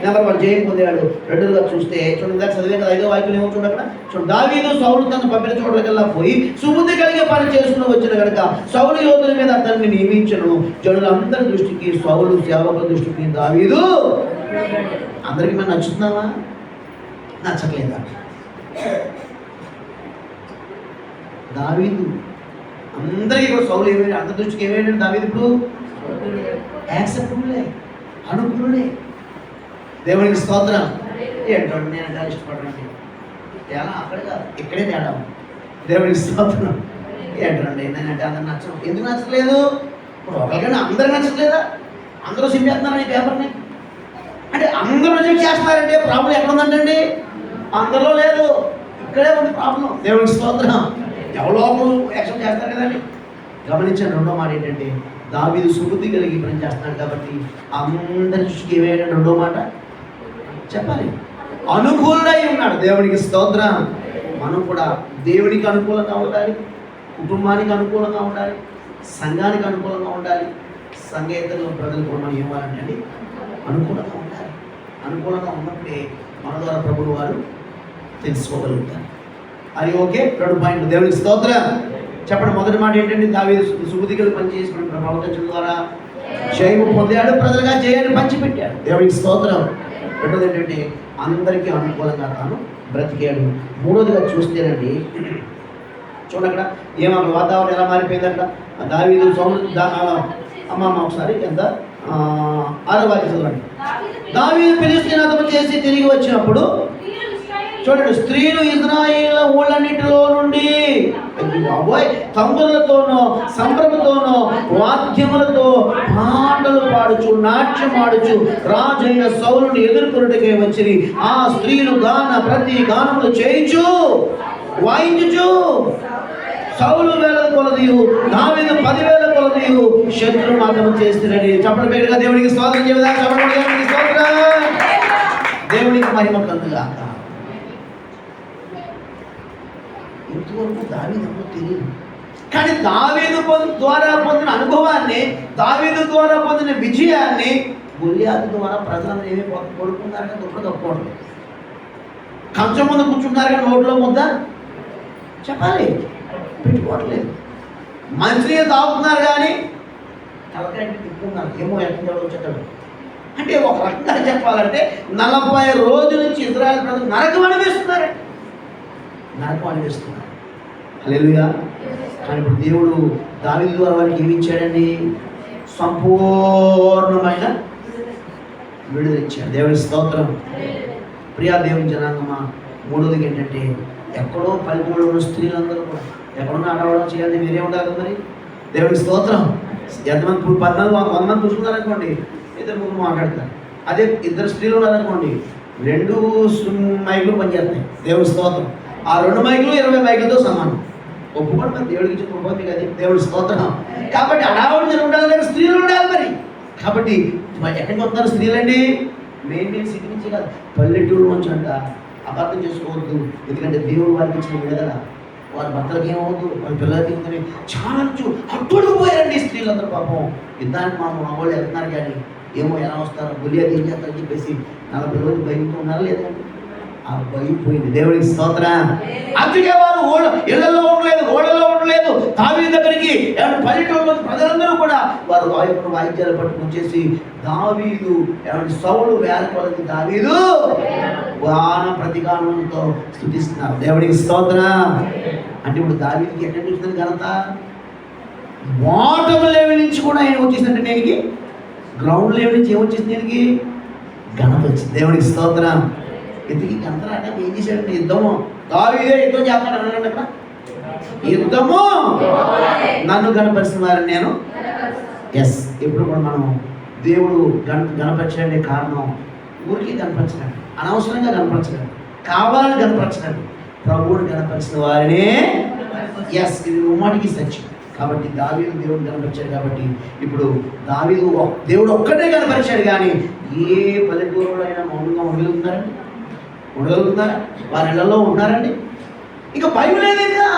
నెంబర్ 1 జయం పొందాడు. రెండోగా చూస్తే చూడండి, చదివే కదా 5వ వాక్యం ఏమో చూడండి. అక్కడ చూడండి, దావీదు సౌలు తను పంపిన చోట్లకల్లా పోయి సుబుద్ధి కలిగే పని చేసుకుని వచ్చిన కనుక సౌలు యోధుల మీద అతన్ని నియమించను. జనులందరి దృష్టికి, సౌలు సేవకుల దృష్టికి దావీదు అందరికీ మనం నచ్చుతున్నావా? నచ్చట్లేదా? దావీదు అందరికీ కూడా సౌలు ఏమైనా అందరి దృష్టికి ఏమైనా దావీదు ఇప్పుడు యాక్సెప్టబులే, అనుకూలుడే. దేవునికి స్తోత్రం. ఏంటంటే నేను అంటే ఇష్టపడండి తేడా అక్కడ కాదు, ఇక్కడే తేడా. దేవునికి స్తోత్రం. ఏంటండి నేనంటే అందరు నచ్చడం ఎందుకు నచ్చలేదు? ఇప్పుడు ఒకరికైనా అందరు నచ్చట్లేదా? అందరూ సింపేస్తున్నారా ఈ పేపర్ని? అంటే అందరూ రిజెక్ట్ చేస్తున్నారంటే ప్రాబ్లం ఎక్కడ ఉందంటండి? అందరిలో లేదు, ఇక్కడే ఉంది ప్రాబ్లం. దేవునికి స్తోత్రం. ఎవరో యాక్షన్ చేస్తారు కదండి. గమనించండి. రెండో మాట ఏంటంటే దావీదు సుబుద్ధి కలిగి పని చేస్తున్నాడు కాబట్టి అందరి దృష్టికి ఏమైనా రెండో మాట చెప్పాలి, అనుకూలుడై ఉన్నాడు. దేవునికి స్తోత్రం. మనం కూడా దేవునికి అనుకూలంగా ఉండాలి, కుటుంబానికి అనుకూలంగా ఉండాలి, సంఘానికి అనుకూలంగా ఉండాలి, సంఘేతరుల ప్రజలకు మనం ఏమాలంటే అనుకూలంగా ఉండాలి. అనుకూలంగా ఉన్నప్పుడే మన ద్వారా ప్రభువు వారు తెలుసుకోగలుగుతారు. అది ఓకే. 2 పాయింట్లు. దేవునికి స్తోత్రం. చెప్పండి. మొదటి మాట ఏంటంటే దావీదు సుబుద్ధి కలిగి పనిచేసి ప్రవర్తించడం ద్వారా జయము పొందాడు, ప్రజలుగా జయాన్ని పంచిపెట్టాడు. దేవునికి స్తోత్రం. రెండోది ఏంటంటే అందరికీ అనుకూలంగా తాను బ్రతికాడు. మూడోదిగా చూస్తేనండి చూడండి అక్కడ అక్కడ వాతావరణం ఎలా మారిపోయింది. అక్కడ దావీదు అమ్మ ఒకసారి ఎంత 6వ వాక్యం చదవండి. దావీదు ఫిలిష్తీయులను చేసి తిరిగి వచ్చినప్పుడు చూడండి, స్త్రీలు ఇశ్రాయేలు ఊళ్ళన్నిటిలో నుండి తంబులతోనో సంభ్రమతోనో వాద్యములతో పాటలు పాడుచు నాట్యం ఆడుచు రాజైన సౌలుని ఎదుర్కొనుటకే వచ్చి ఆ స్త్రీలు ప్రతి గానములు చేయించు వాయించుచు సౌలు వేల కొలదియు దావీదు 10,000 కొలదియు శత్రు నాటం చేస్తున్నాడు. చెప్పడం పేరుగా దేవునికి స్తోత్రం చెబుదా. చెప్పడం దేవునికి స్తోత్రం. దేవునికి మహిమ కలుగుగాక. ఇంతవరకు దావీదు తెలియదు, కానీ దావీదు ద్వారా పొందిన అనుభవాన్ని, దావీదు ద్వారా పొందిన విజయాన్ని గొల్లియాతు ద్వారా ప్రజలందరూ ఏమైపోతుంది, కొడుకున్నారు కానీ దుఃఖం తప్పుకోవట్లేదు. కంచం ముందు కూర్చుంటున్నారు కానీ నోట్లో ముద్ద చెప్పాలి పెట్టుకోవట్లేదు. మంచినీళ్ళు తాగుతున్నారు కానీ తలకాయ తిప్పుకున్నారు, ఏమో ఎక్కడ వచ్చేటాడు. అంటే ఒక రకంగా చెప్పాలంటే 40 రోజుల నుంచి ఇజ్రాయెల్ ప్రజలు నరకం అనిపిస్తున్నారు. హల్లెలూయా. కానీ ఇప్పుడు దేవుడు దావీదు ద్వారా వారికి ఏమి ఇచ్చాడండి? సంపూర్ణమైన విడుదల ఇచ్చాడు. దేవుని స్తోత్రం. ప్రియా దేవుని జనాంగమా, మూడోది ఏంటంటే ఎక్కడో పల్లెటూరులో ఉన్న స్త్రీలందరూ కూడా ఎక్కడున్నా ఆడవాళ్ళం చేయాలి, మీరే ఉండాలి మరి. దేవుని స్తోత్రం. ఎంతమంది 100 మంది చూసుకున్నారనుకోండి, 2 మాట్లాడతారు. అదే 2 స్త్రీలు ఉన్నారనుకోండి, 2 మైకులు పనిచేస్తాయి. దేవుని స్తోత్రం. ఆ 2 మైకులు 20 మైకులతో సమానం. ఒప్పుకోండి మరి, దేవుడికి ఇచ్చిన ఒప్పుకోండి కదా. దేవుడి స్తోత్రం. కాబట్టి అడావుడు ఉండాలి కానీ స్త్రీలు ఉండాలి మరి. కాబట్టి ఎక్కడికి వస్తున్నారు స్త్రీలండి? మెయిన్ సిటీ నుంచి కాదు, పల్లెటూరు నుంచి అంట. అపార్థం చేసుకోవద్దు, ఎందుకంటే దేవుడు వారికి ఇచ్చిన విడుదల. వారి భర్తలకి ఏమవుద్దు, వారి పిల్లలకి ఏమవుతుంది, చాలా అట్టుడికి పోయారండి స్త్రీలందరూ. పాపం యుద్ధానికి మా వాళ్ళు వెళ్తున్నారు కానీ ఏమో ఎలా వస్తారో, గొల్లియాతు ఏం చేస్తారని చెప్పేసి 40 రోజులు భయంతో ఉన్నారా లేదండి? ఆ భయం పోయింది. దేవుడికి స్తోత్రం. అందుకే వారు ఇళ్లలో ఉండలేదు, ఓడల్లో ఉండలేదు. దావీదు దగ్గరికి పల్లెటూరు ప్రజలందరూ కూడా వారు వాయిద్యాలు పట్టుకొచ్చేసి దావీదు సౌలు వేల కొలది దావీదు గాన ప్రతిగానంతో స్తుతిస్తున్నారు. దేవుడికి స్తోత్రం. అంటే ఇప్పుడు దావీదుకి ఎక్కడ చూస్తుంది ఘనత? బాటమ్ లెవెల్ నుంచి కూడా ఏం వచ్చేసిందంటే నేనికి గ్రౌండ్ లెవెల్ నుంచి ఏమొచ్చేసింది? నేనికి ఘనత వచ్చింది. దేవుడికి స్తోత్రం. ఎందుకు ఈ ఘనత అంటే ఏం చేశాడంటే యుద్ధము. దావీదే యుద్ధం చేస్తాడు అన్నాడు అక్కడ. యుద్ధము నన్ను గణపరిచిన వారిని నేను. ఎస్, ఎప్పుడు కూడా మనం దేవుడు గణపరచడానికి కారణం ఊరికి గణపరచడం, అనవసరంగా గణపరచడం, కావాలని గణపరచడం. ప్రభువుని గణపరిచిన వారినే. ఎస్, ఇది ఉమ్మాటికి సత్యం. కాబట్టి దావీదు దేవుడు గణపరిచాడు. కాబట్టి ఇప్పుడు దావీదు దేవుడు ఒక్కటే గణపరిచాడు కానీ ఏ పల్లెటూరులో అయినా మౌనంగా ఉండగలుగుతున్నారండి? ఉండగలుగుతున్నారా? వారి ఇళ్లలో ఉన్నారండి? ఇంకా భయం లేదేగా.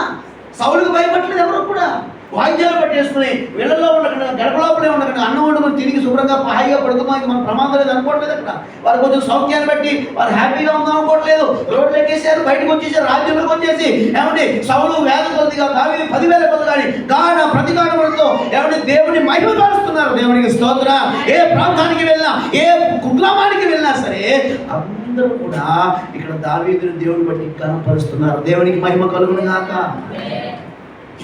సౌలుకు భయపడలేదు ఎవరు కూడా. వాయిద్యాలు పట్టేసుకుని వీళ్ళలో ఉండకుండా, గడప లోపలే ఉండకుండా, అన్నం వండుకొని తిరిగి శుభ్రంగా హాయిగా పడుకోవడానికి మన ప్రమాదం లేదు అనుకోవట్లేదు. అక్కడ వారు కొంచెం సౌఖ్యాన్ని బట్టి వారు హ్యాపీగా ఉందాం అనుకోవట్లేదు. రోడ్లు ఎక్కేసారు, బయటకు వచ్చేసారు, రాజ్యంలోకి వచ్చేసి ఏమంటే సౌలు వేల కొద్దిగా దావీదు 10,000 కొద్ది కానీ గాన ప్రతిగానములతో ఏమంటే దేవుని మహిమ పరుస్తున్నారు. దేవునికి స్తోత్రం. ఏ ప్రాంతానికి వెళ్ళినా, ఏ కుగ్రామానికి వెళ్ళినా సరే అందరూ కూడా ఇక్కడ దావీదుని దేవుని బట్టి కనపరుస్తున్నారు. దేవునికి మహిమ కలుగును గాక.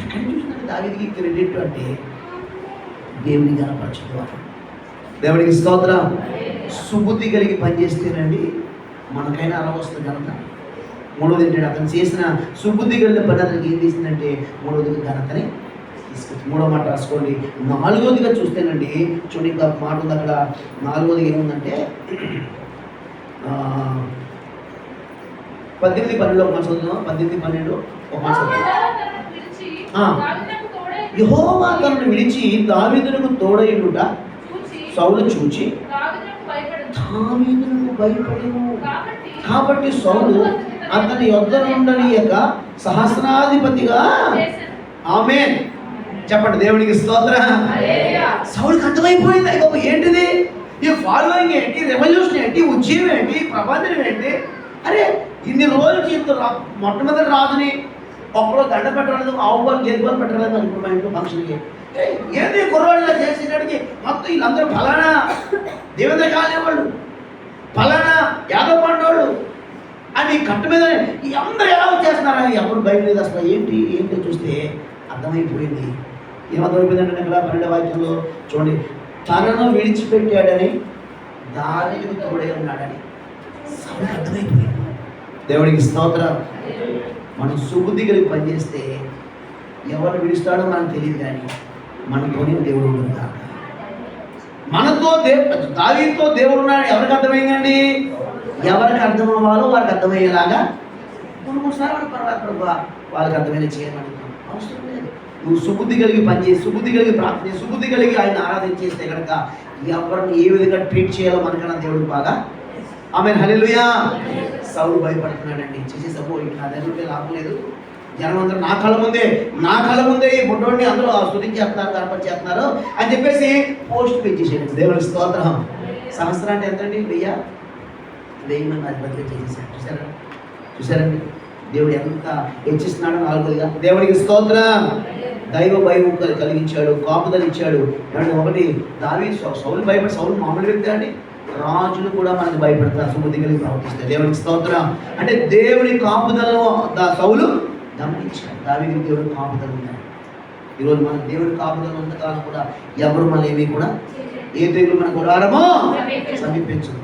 ఎక్కడ చూసినా దావీదుకి క్రెడిట్ అంటే దేవుని కనపరచడం. దేవునికి స్తోత్రం. సుబుద్ధి కలిగి పనిచేస్తేనండి మనకైనా అలా వస్తుంది ఘనత. మూడోది ఏంటంటే అతను చేసిన సుబుద్ధి కలిగిన పని అతనికి ఏం చేసిందంటే మూడోదిగా ఘనతని తీసుకొచ్చి. మూడో మాట రాసుకోండి. నాలుగోదిగా చూస్తేనండి చూడండి, ఇంకా మాట ఉంది అక్కడ. నాలుగోదిగా ఏముందంటే 18-12 ఒక మాట చదువుతున్నాం. 18-12 ఒక మాట చదువుతున్నాం. యెహోవా తనను విడిచి దావీదునకు తోడైయుట సౌలు చూచి దావీదునకు భయపడెను. కాబట్టి సౌలు అతని యొద్ద నుండనీయక సహస్రాధిపతిగా. ఆమేన్ చెప్పండి. దేవునికి స్తోత్రం. సౌలుకి అర్థమైపోయింది, అయ్యో ఏంటిది ఈ ఫాలోయింగ్ ఏంటి, రెవల్యూషన్ ఏంటి, ఉద్యమం ఏంటి, ప్రబంధనం ఏంటి. అరే ఇన్ని రోజులకి ఇంత మొట్టమొదటి రాజుని ఒక్కడో దండ పెట్టలేదు, ఆవుబాలు గేదెబాలు పెట్టలేదు అనుకో మా ఇంట్లో ఫంక్షన్కి. ఏంటి కుర్రాళ్ళ చేసేటడికి మొత్తం వీళ్ళందరూ ఫలానా దేవేంద్ర కాలనీ వాళ్ళు, ఫలానా యాదవ్ పండోళ్ళు అని కట్టు మీద అందరూ ఎలా వచ్చేస్తున్నారా? ఎవరు భయం లేదు అసలు. ఏంటి ఏంటో చూస్తే అర్థమైపోయింది. ఏమర్థమైపోయిందంటే ఇక్కడ 12వ వాక్యంలో చూడండి, తనను విడిచిపెట్టాడని దావీదుకు తోడే ఉన్నాడని సభకు అర్థమైపోయింది. దేవుడికి స్తోత్రం. మనం సుబుద్ధి కలిగి పనిచేస్తే ఎవరు విడుస్తాడో మనకు తెలియదు కానీ మనతోనే దేవుడు ఉన్నాడు. మనతో దావీదుతో దేవుడు ఉన్నాడు. ఎవరికి అర్థమైందండి? ఎవరికి అర్థం అవ్వాలో వారికి అర్థమయ్యేలాగా కొన్నిసార్లు పర్వాలేదు వాళ్ళకి అర్థమైన చేయమని అవసరం లేదు. నువ్వు సుబుద్ధి కలిగి పనిచేసి, సుబుద్ధి కలిగి ప్రార్థన, సుబుద్ధి కలిగి ఆయన ఆరాధించేస్తే కనుక ఎవరిని ఏ విధంగా ట్రీట్ చేయాలో మనకన్నా దేవుడు బాగా. ఆమేన్ హల్లెలూయా. సౌలు భయపడుతున్నాడండి. చేసేసపో ఇక నా దగ్గర లాభం లేదు, జనం అందరూ నా కళ్ళ ముందే ఈ బుడ్డోడిని అందరూ స్తుతించేస్తున్నారు, కనపరిచేస్తున్నారు అని చెప్పేసి పోస్ట్ పెంచేసేయండి. దేవుని స్తోత్రం. సహస్రం అంటే ఎంతండి? 1000 మంది అధిపతిగా చేసేసాడు. చూసారండి దేవుడు ఎంత హెచ్చిస్తున్నాడో 4వదిగా. దేవుడికి స్తోత్రం. దైవ భయం కలిగించాడు, కాపుదల ఇచ్చాడు. ఏమంటే ఒకటి దావీదు సౌలు భయపడి, సౌలు మామూలు వ్యక్తి అండి, రాజులు కూడా మనకు భయపడతారు సుబుద్ధి కలిగి ప్రవర్తిస్తారు. దేవుడికి స్తోత్రం. అంటే దేవుని కాపుదలను సౌలు గమనించాడు. దావీదుకి దేవుడి కాపుదల ఉన్నాడు. ఈరోజు మన దేవుడి కాపుదల ఉన్నకాలం కూడా ఎవరు మన ఏమీ కూడా ఏ తెగులు మన గుడారమో సమీపించదు,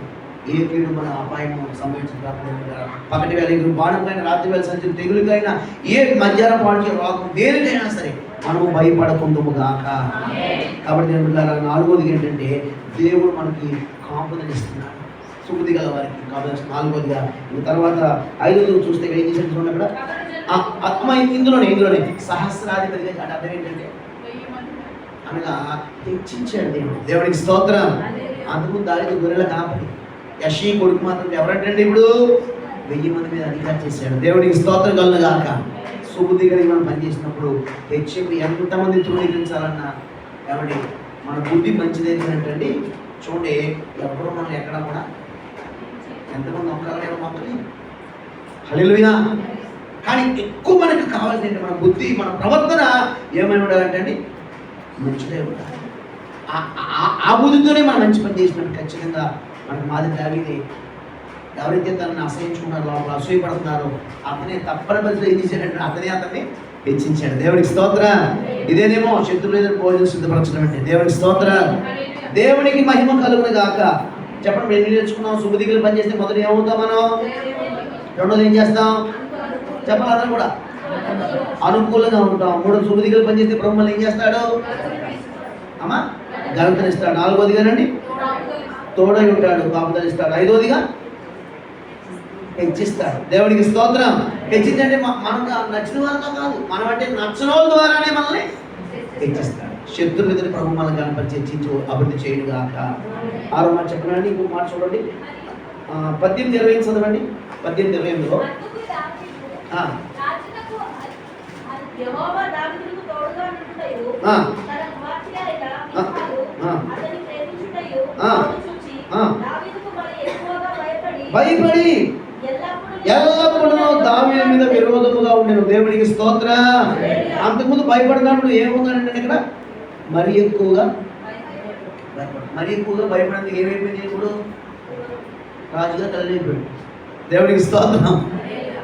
ఏ కీడు మన అపాయము సంభవించదు. పగటి వేళ బాణంకైనా, రాత్రి వేళ సంచరి తెగులకైనా, ఏ మధ్యాహ్నం పాడు రోగం దేనికైనా సరే మనము భయపడకుందుము గాక. కాబట్టి నేను 4వది ఏంటంటే దేవుడు మనకి కాపుదల ఇస్తున్నాడు సుబుద్ధి గల వారికి. కాబట్టి 4వదిగా. తర్వాత 5వది చూస్తే ఏం చేసేది చూడండి అక్కడ ఇందులోనే సహస్రాధిపతిగా. అంటే అర్థం ఏంటంటే అనగా హెచ్చించాడు దేవుడు. దేవుడికి స్తోత్రం. అందుకు దానికి గొర్రెల కాపరి యషీ కొడుకు మాత్రం ఎవరంటే ఇప్పుడు 1000 మంది మీద అధికారం చేశాడు. దేవుడికి స్తోత్రం కలుగుగాక. సుబుద్ధి కలిగి మనం పనిచేసినప్పుడు హెచ్చింపు ఎంతమంది తృణీకరించాలన్నా ఏమండి మన బుద్ధి మంచిదేంటండి చూడండి, ఎవరు మనం ఎక్కడ కూడా ఎంతమంది మొక్కలేమో మొక్కలి హల్లెలూయా. కానీ ఎక్కువ మనకు కావాల్సింది మన బుద్ధి, మన ప్రవర్తన ఏమైనా ఉండాలంటే అండి మంచిదే ఉండాలి. ఆ బుద్ధితోనే మనం మంచి పని చేసినట్టు ఖచ్చితంగా మనకు మాదిరి దావీదే. ఎవరైతే తనని అసహించుకున్నారో, వాళ్ళు అసూయపడుతున్నారో అతనే తప్పనిసరిగా ఏం చేశాడంటే అతన్ని హెచ్చించాడు. దేవుడికి స్తోత్రం. ఇదేనేమో శత్రువుల ఎదురు భోజనం సిద్ధపరచడం అంటే. దేవుడికి స్తోత్రం. దేవునికి మహిమ కలుగును గాక. చెప్పండి, ఎన్ని నేర్చుకున్నాం? సుబుద్ధి కలిగి పనిచేస్తే మొదటి ఏమవుతాం మనం? 2వది ఏం చేస్తాం? చెప్పాలి అందరూ కూడా అనుకూలంగా ఉంటాం. 3వది సుబుద్ధి కలిగి పనిచేస్తే బ్రహ్మలు ఏం చేస్తాడు? అమ్మా గణతనిస్తాడు. 4వదిగానండి తోడై ఉంటాడు, కాపుదల ఇస్తాడు. 5వదిగా హెచ్చిస్తాడు. దేవుడికి స్తోత్రం. హెచ్చిందంటే మనకు నచ్చిన వాళ్ళతో కాదు, మనం అంటే నచ్చిన వాళ్ళ ద్వారానే మనల్ని హెచ్చిస్తాడు. శత్రువుల ఎదురు ప్రభు మనల్ని కనపరిచి హెచ్చించు అభివృద్ధి చేయడు గాక. 6వ మాట చెప్పనండి. ఇంకో మాట చూడండి, 18:20 చదవండి. 18:20లో భయపడి ఎల్లప్పుడూ దావీదు మీద విరోధముగా ఉండేను. దేవునికి స్తోత్రం. అంతకుముందు భయపడినప్పుడు ఏముందంటే ఇక్కడ మరీ ఎక్కువగా భయపడినందుకు ఏమైపోయింది? ఇప్పుడు రాజుగా తల్లిపోయాడు. దేవునికి స్తోత్రం.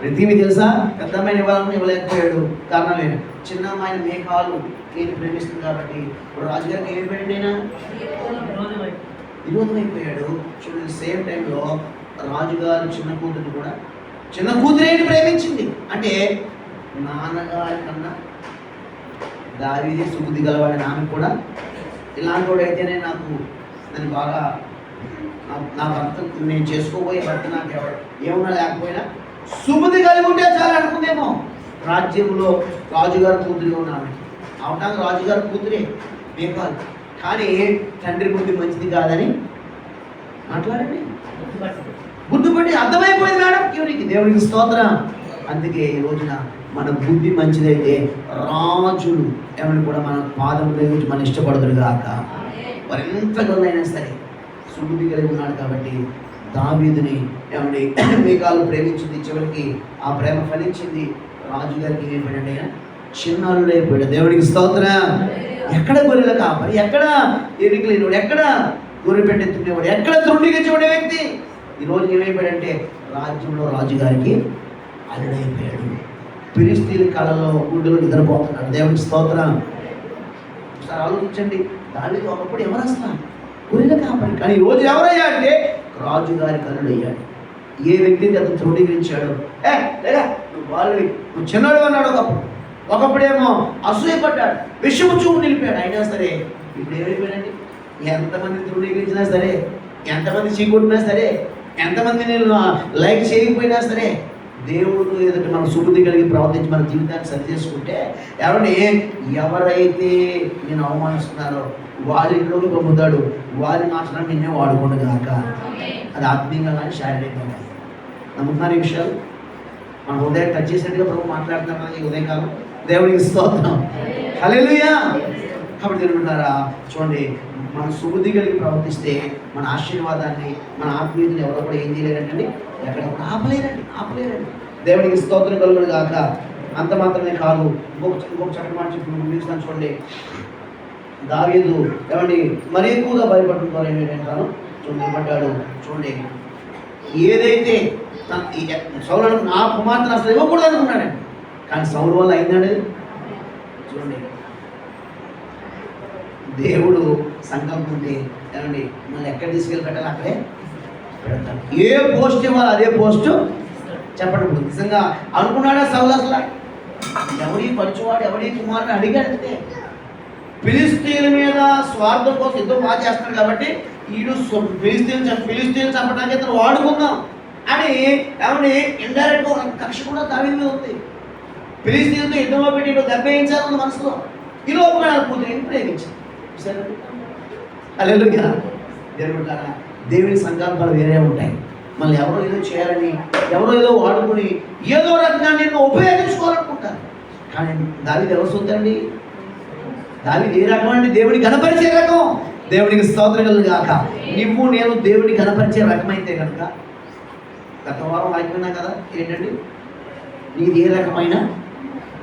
ప్రతిమీ తెలుసా, పెద్దమ్మాయిని ఇవ్వలేకపోయాడు. కారణం లేదు, చిన్న అమ్మాయిని మేకాలు నేను ప్రేమిస్తుంది కాబట్టి ఇప్పుడు రాజుగారికి ఏమైపోయాడు? నేను విరోధం అయిపోయాడు. చూడండి, సేమ్ టైంలో రాజుగారు చిన్న కూతురేని ప్రేమించింది. అంటే నాన్నగారి కన్నా దావీదే సుబుద్ధి గలవాడని ఆమె కూడా ఇలాంటి వాడైతేనే నేను బాగా నా భర్త, నేను చేసుకోబోయే భర్త నాకు ఏమన్నా లేకపోయినా సుబుద్ధి కలిగి ఉంటే చాలా అనుకుందేమో. రాజ్యంలో రాజుగారి కూతురుగా ఉన్న ఆమె అవటానికి రాజుగారి కూతురే మేకాలు, కానీ తండ్రి బుద్ధి మంచిది కాదని మాట్లాడండి. గుర్తుపట్టి అర్థమైపోయింది మేడం ఎవరికి. దేవునికి స్తోత్రం. అందుకే ఈ రోజున మన బుద్ధి మంచిదైతే రాజులు ఏమని కూడా మన పాదం గురించి మనం ఇష్టపడదురు గాక. వారు ఎంతగానైనా సరే సుబుద్ధి కలిగి ఉన్నాడు కాబట్టి దావీదుని ఏమండి మేకాలు ప్రేమించింది. చివరికి ఆ ప్రేమ ఫలించింది. రాజుగారికి ఏమైపోయాడు? ఆయన చిన్నారుడు అయిపోయాడు. దేవుడికి స్తోత్రం. ఎక్కడ గొర్రెల కాపరి, ఎక్కడ ఎన్నిక లేనివాడు, ఎక్కడ గొర్రె పెట్టెత్తుకునేవాడు, ఎక్కడ తృణీకరించేవాడే వ్యక్తి ఈరోజు ఏమైపోయాడంటే రాజ్యంలో రాజుగారికి అల్లుడైపోయాడు. ఫిలిష్తీయుల కాలంలో గుడ్డలో నిద్రపోతున్నాడు. దేవుడికి స్తోత్రం. ఒకసారి ఆలోచించండి, దావీదు ఒకప్పుడు ఎవరు అసలు? గొర్రెల కాపరి. కానీ ఈరోజు ఎవరయ్యా అంటే రాజుగారికి అల్లుడయ్యాడు. ఏ వ్యక్తిని అతను తృణీకరించాడు? లేదా నువ్వు చిన్నవాడు అన్నాడు ఒకప్పుడేమో అసూయపడ్డాడు, విషము చూపు నిలిపాడు. అయినా సరే ఇప్పుడు ఏమైపోయాడండి? ఎంతమంది తృణీకరించినా సరే, ఎంతమంది చీకొట్టినా సరే, ఎంతమంది నేను లైక్ చేయకపోయినా సరే, దేవుడు ఎదుట మనం సుబుద్ధి కలిగి ప్రవర్తించి మన జీవితాన్ని సరి చేసుకుంటే ఎవరైతే నేను అవమానిస్తున్నారో వారిలోకి పొందుతాడు. వారి మాత్రం నిన్నే వాడుకోండి కాక. అది ఆత్మీయంగా కానీ శారీరకంగా. నమ్ముతున్నారు ఈ విషయాలు? మన హృదయం టచ్ చేసినట్టుగా ప్రభు మాట్లాడుతున్నారు ఈ ఉదయకాలం. దేవుడికి స్తోత్రం. హల్లెలూయా. కాబట్టి తెలుగుంటారా చూడండి, మనం సుబుద్ధి కలిగి ప్రవర్తిస్తే మన ఆశీర్వాదాన్ని, మన ఆత్మీయతను ఎవరో కూడా ఏం చేయలేరంటండి, ఎక్కడ కూడా ఆపలేరండి. దేవునికి స్తోత్రం కలుగును గాక. అంత మాత్రమే కాదు, ఇంకొక చక్కటి మాట చెప్పి ముగిస్తాను చూడండి. దావీదు ఏమండి మరి ఎక్కువగా భయపడుతున్నారు ఏంటంటాను చూడండి, పడ్డాడు చూడండి. ఏదైతే సౌలు నా కుమార్తెను అసలు ఇవ్వకూడదు అనుకున్నాడండి, కానీ సౌలు వల్ల అయిందండి చూడండి. దేవుడు సంకల్పం ఉంటే ఏమండి మళ్ళీ ఎక్కడ తీసుకెళ్ళి పెట్టాలి అక్కడే పెడతాడు. ఏ పోస్ట్ ఇవ్వాలి అదే పోస్టు చెప్పండి. నిజంగా అనుకున్నాడా సౌలు అసలు ఎవరి పంచువాడు ఎవరి కుమారుని అడిగాడంటే ఫిలిస్తీన్ల మీద స్వార్థం కోసం యుద్ధం బాగా చేస్తున్నాడు కాబట్టి వీడు ఫిలిస్తీన్ చంపడానికి ఇతను వాడుకుందాం అని ఏమండి ఇండైరెక్ట్గా ఒక కక్ష కూడా దావీదు మీద ఉంది. ఫిలిస్తీన్తో యుద్ధంలో పెట్టి ఇటు దెబ్బ వేయించాలని మనసులో ఈ లోపల కూతురిని ప్రేమించారు. సరే హల్లెలూయా. దేవుని సంకల్పాలు వేరే ఉంటాయి. మళ్ళీ ఎవరో ఏదో చేయాలని, ఎవరో ఏదో వాడుకొని ఏదో రకంగా నేను ఉపయోగించుకోవాలనుకుంటాను. కానీ దావీదు ఎవరు సొంతండి? దావీదు ఏ రకం అండి? దేవుని కనపరిచే రకం. దేవునికి స్తోత్రం కలుగును గాక. నువ్వు నేను దేవుని కనపరిచే రకమైతే కనుక, గత వారం అయిపోయినా కదా ఏంటండి, నీది ఏ రకమైన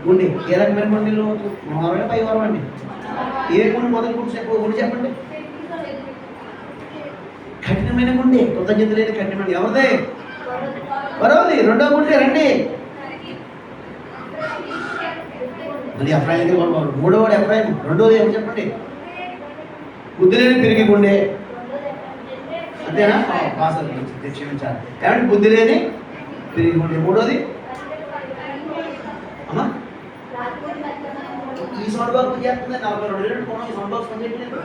గుండె, ఏ రకమైన గుండెలో వారమైన పై వారం అండి, ఏ గుండె మొదటి గుండె చెప్పండి. కఠినమైన గుండె, కృతజ్ఞత లేని కఠినమైన ఎవరిదే? పర్వాది. రెండో గుండె రండి. మళ్ళీ ఎఫ్రాయిం దగ్గర మూడోవాడు ఎఫ్రాయిం. రెండోది ఏమో చెప్పండి. బుద్ధి లేని పిరిగి గుండె, అంతేనా? క్షమించాలి. ఏమంటే బుద్ధి లేని పిరిగి గుండె. మూడోది అమ్మా ఈ సౌండ్ బాక్స్ చేస్తుంది. 42 ఏళ్ళు కొనం ఈ సౌండ్ బాక్స్ పనిచేయట్లేదు.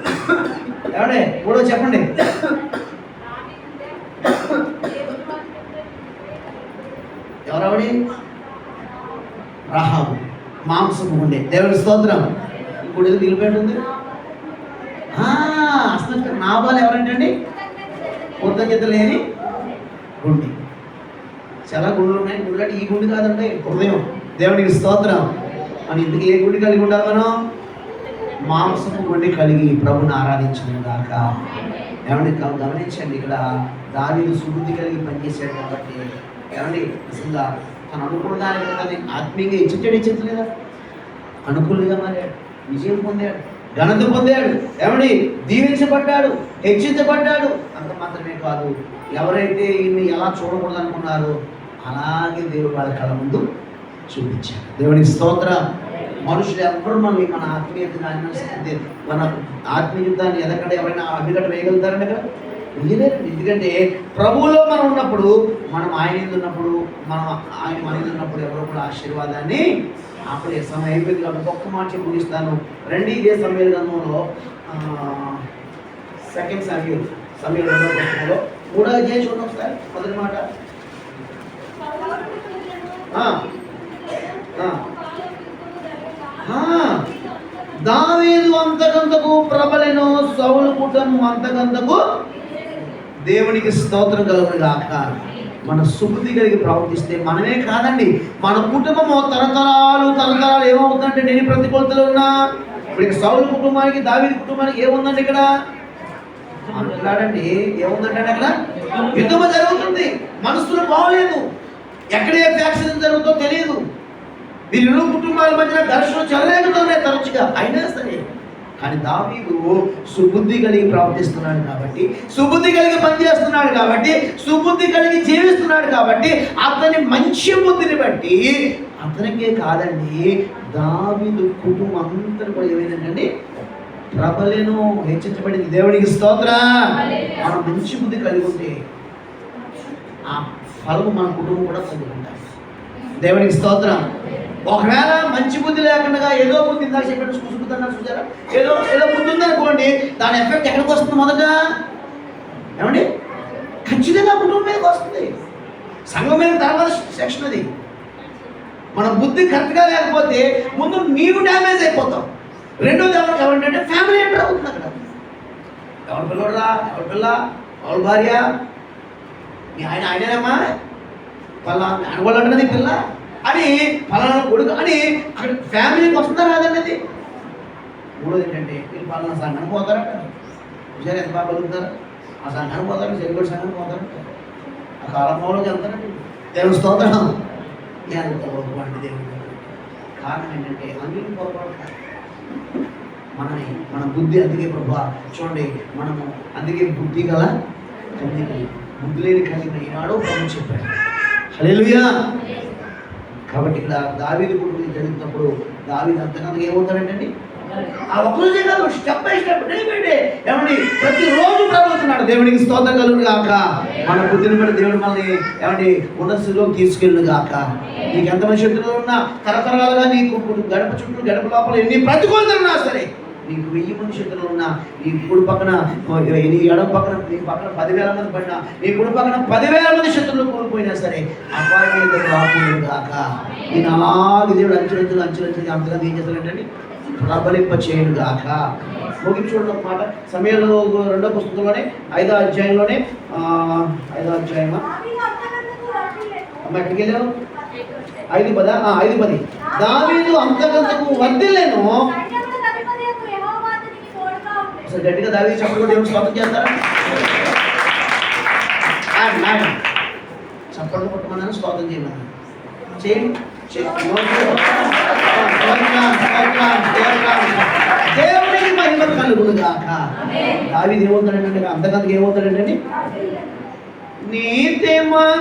ఏమంటే మూడో చెప్పండి. ఎవరవడి? రాహాబు, మాంసము ఉండే. దేవుడి స్తోత్రం. ఇప్పుడు ఏదో నిలిపెట్టుంది. అసలు నాబాలు ఎవరంటండి? కృతజ్ఞత లేని గుండె. చాలా గుండెలు ఉన్నాయి. గుండెలు ఈ గుండె కాదంటే హృదయం. దేవునికి స్తోత్రం. అని ఇందుకు ఏ గుండె కలిగి ఉండాలి మనం? మాంసము గుండె కలిగి ప్రభుని ఆరాధించడం దాక. ఏమండి గమనించండి, ఇక్కడ దావీదు సుబుద్ధి కలిగి పనిచేసాడు కాబట్టి ఏమండి నిజంగా తను అనుకున్న దాని ఆత్మీయంగా ఇచ్చట్లేదా? అనుకూలంగా మారాడు, విజయం పొందాడు, ఘనత పొందాడు, ఏమండి దీవించబడ్డాడు, హెచ్చించబడ్డాడు. అంత మాత్రమే కాదు, ఎవరైతే ఈయన్ని ఎలా చూడకూడదు అనుకున్నారో అలాగే దేవుడు వాళ్ళ కళ్ళ ముందు చూపించాడు. దేవునికి స్తోత్రం. మనుషులు ఎవ్వరు మన ఆత్మీయతని మన ఆత్మీయతాన్ని ఎదక్కడ ఎవరైనా అడ్డుగట్ట వేయగలుగుతారండి? అక్కడ వేయలేరండి. ఎందుకంటే ప్రభువులో మనం ఉన్నప్పుడు, మనం ఆయన ఉన్నప్పుడు, మనం ఆయన మన ఉన్నప్పుడు ఎవరో కూడా ఆశీర్వాదాన్ని ఆపలే. సమయం అయిపోయింది కాబట్టి ఒక్క మాట చెప్పి ముగిస్తాను. రండి, ఇదే సమయాల గ్రంథంలో 2 సమయాలు 2వ పుస్తకంలో 3వ అధ్యాయం చూడండి ఒకసారి. మొదటి మాట దావీదు అంతకంతకు ప్రబలెను, సౌలు కుటుంబం అంతకంతకు. దేవునికి స్తోత్రం కలుగును గాక. మన సుబుద్ధి కలిగి ప్రవర్తిస్తే మనమే కాదండి, మన కుటుంబము తరతరాలు ఏమవుతుందంటే నేను ప్రతికూలతలు ఉన్నా. ఇప్పుడు సౌలు కుటుంబానికి దావీదు కుటుంబానికి ఏముందండి? ఇక్కడ అంటున్నాడండి, ఏముందంటే అక్కడ యుద్ధం జరుగుతుంది. మనసులో బాగలేదు, ఎక్కడే ఫ్యాక్షన్ జరుగుతుందో తెలియదు. వీళ్ళు కుటుంబాల మధ్య ఘర్షణ చెలరేగుతున్నాయి తరచుగా. అయినా సరే కానీ దావీదు సుబుద్ధి కలిగి ప్రవర్తిస్తున్నాడు కాబట్టి, సుబుద్ధి కలిగి పనిచేస్తున్నాడు కాబట్టి, సుబుద్ధి కలిగి జీవిస్తున్నాడు కాబట్టి, అతని మంచి బుద్ధిని బట్టి అతనికే కాదండి దావీదు కుటుంబం అంతా కూడా ఏమైందండి ప్రబలెను, హెచ్చించబడింది. దేవునికి స్తోత్రం. మనం మంచి బుద్ధి కలిగి ఉంటే ఆ ఫలము మన కుటుంబం కూడా పొందుకుంటాం. దేవునికి స్తోత్రం. ఒకవేళ మంచి బుద్ధి లేకుండా ఏదో బుద్ధి ఇందాక చెప్పినట్టు చూసుకుంటున్నారు చూసారా, ఏదో బుద్ధి ఉందనుకోండి, దాని ఎఫెక్ట్ ఎక్కడికి వస్తుంది? మొదట ఏమండి ఖచ్చితంగా కుటుంబం మీదకి వస్తుంది, సంఘం మీద తర్వాత సెక్షన్. అది మన బుద్ధి కరెక్ట్గా లేకపోతే ముందు నీవు డ్యామేజ్ అయిపోతాం. రెండోది ఎవరంటే ఫ్యామిలీ ఎంటర్ అవుతుంది. అక్కడ ఎవరి పిల్లరా, ఎవరి పిల్ల, ఎవరి భార్య, ఆయనమ్మా వాళ్ళు అంటున్నది పిల్ల అని ఫలానా కొడుకు అని అక్కడ ఫ్యామిలీకి వస్తుందా రాదండి? అది మూడోది ఏంటంటే వీళ్ళు పాలన సంఘానికి పోతారంట. విషయాలు ఎంత బాగా బతుకుతారు, ఆ సంఘానికి పోతారు, చెరుగోడు సంఘానికి పోతారంట, ఆ కాలంలోకి వెళ్తారండి. దేవుని స్తోత్రం. ఎంత గొప్పవాడి దేవుడు. కారణం ఏంటంటే అన్నిటి పొరపాటు మన బుద్ధి. అందుకే ప్రభా చూడండి, మనము అందుకే బుద్ధి గల కన్యకలు, బుద్ధి లేని కన్యకలు ఈనాడు ప్రభు చెప్పాడు. హల్లెలూయా. కాబట్టి ఇక్కడ దావీదు గురించి జరుగుతున్నప్పుడు దావీదు అంతకంతగా ఏమవుతాడంటండి, ఆ ఒక్కరోజే కాదు, step by step day by day ఏమండి ప్రతిరోజు ప్రభుత్తున్నాడు. దేవునికి స్తోత్రం కలుగును గాక. మన బుద్ధిని బట్టి దేవుడు మనల్ని ఏమండి ఉన్నత స్థితిలోకి తీసుకెళ్ళును గాక. నీకు ఎంతమంది శత్రువులు ఉన్నా, తరతరాలుగా నీకు గడప చుట్టూ గడప లోపల ఎన్ని ప్రతికూలతలున్నా సరే, నీకు 1000 మంది శత్రువులు ఉన్నా, నీ కుడి పక్కన నీ ఎడమ పక్కన నీ పక్కన 10,000 మంది పడినా, నీ కుడి పక్కన 10,000 మంది శత్రువులు కోల్పోయినా సరే అపాయం రాకూడదు గాక. ఈ 4 దేవుడు అంచులంచులు అంతగా ఏం చేస్తారంటండి, ప్రబలింప చేయను గాక. ముగించి చూడండి ఒక మాట, సమయంలో 2వ పుస్తకంలోనే 5వ అధ్యాయంలోనే 5వ అధ్యాయమా అమ్మ ఎక్కడికి వెళ్ళావు? 5:10 దావీదు అంతకంతకు వర్ధిల్లేను. అసలు గట్టిగా దావీదు చెప్పడం దేవుడు స్వాగతం చేస్తారా? చప్పట్లు కొట్టమన్నాను, స్వాగతం చేయమన్నాను. చేయండి. దేవునికి మహిమ కలుగును గాక. దావీదు ఏమవుతాడంటే అంతకంతకు ఏమవుతాడంటే, నీతిమంతులమై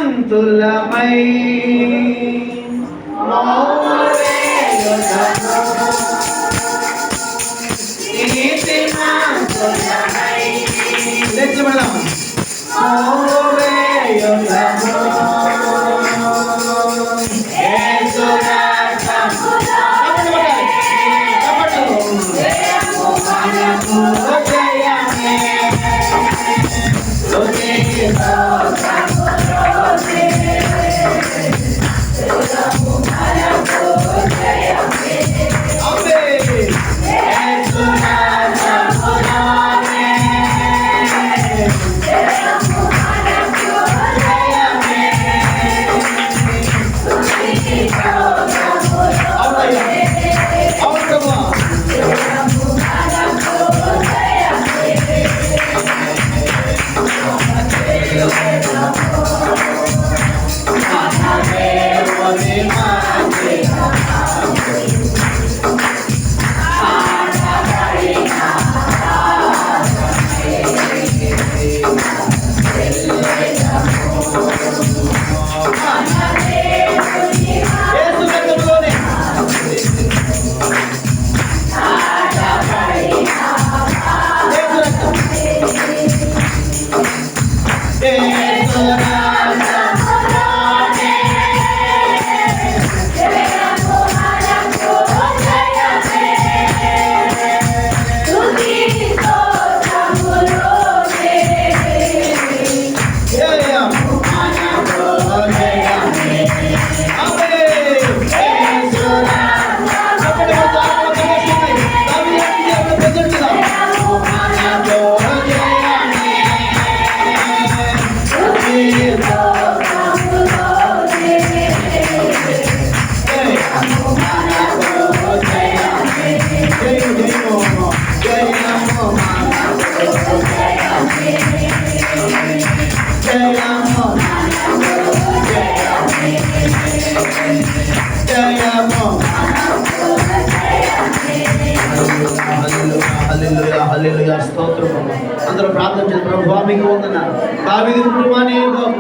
అందరూ ప్రార్థన చేసి, ప్రభువా మీకు వందనాలు.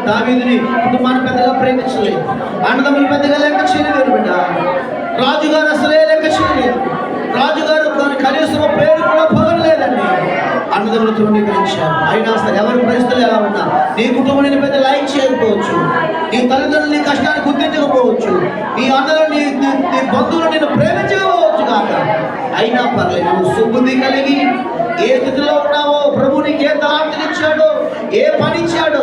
దావీదుని కుటుంబాన్ని పెద్దగా ప్రేమించలేదు, అన్నదమ్ములు పెద్దగా లెక్క చేయలేదు బిడ్డ. రాజుగారు అసలే లెక్క చేయలేదు, రాజుగారు కనీసం పేరు కూడా పొగడలేదండి. అన్నదమ్ములు తృణీకరించారు. అయినా సరే ఎవరి పరిస్థితులు ఎలా ఉన్నా, నీ కుటుంబం నేను పెద్ద లైక్ చేయకపోవచ్చు, నీ తల్లిదండ్రులు నీ కష్టాన్ని గుర్తించకపోవచ్చు, నీ అన్నలు నీ బంధువులు నేను ప్రేమించకపోవచ్చు కాక, అయినా పర్లేదు, నువ్వు సుబుద్ధి కలిగి ఏ స్థితిలో ఉన్నావో, ప్రభు నీకు ఏ తలాంతులు ఇచ్చాడో, ఏ పని ఇచ్చాడో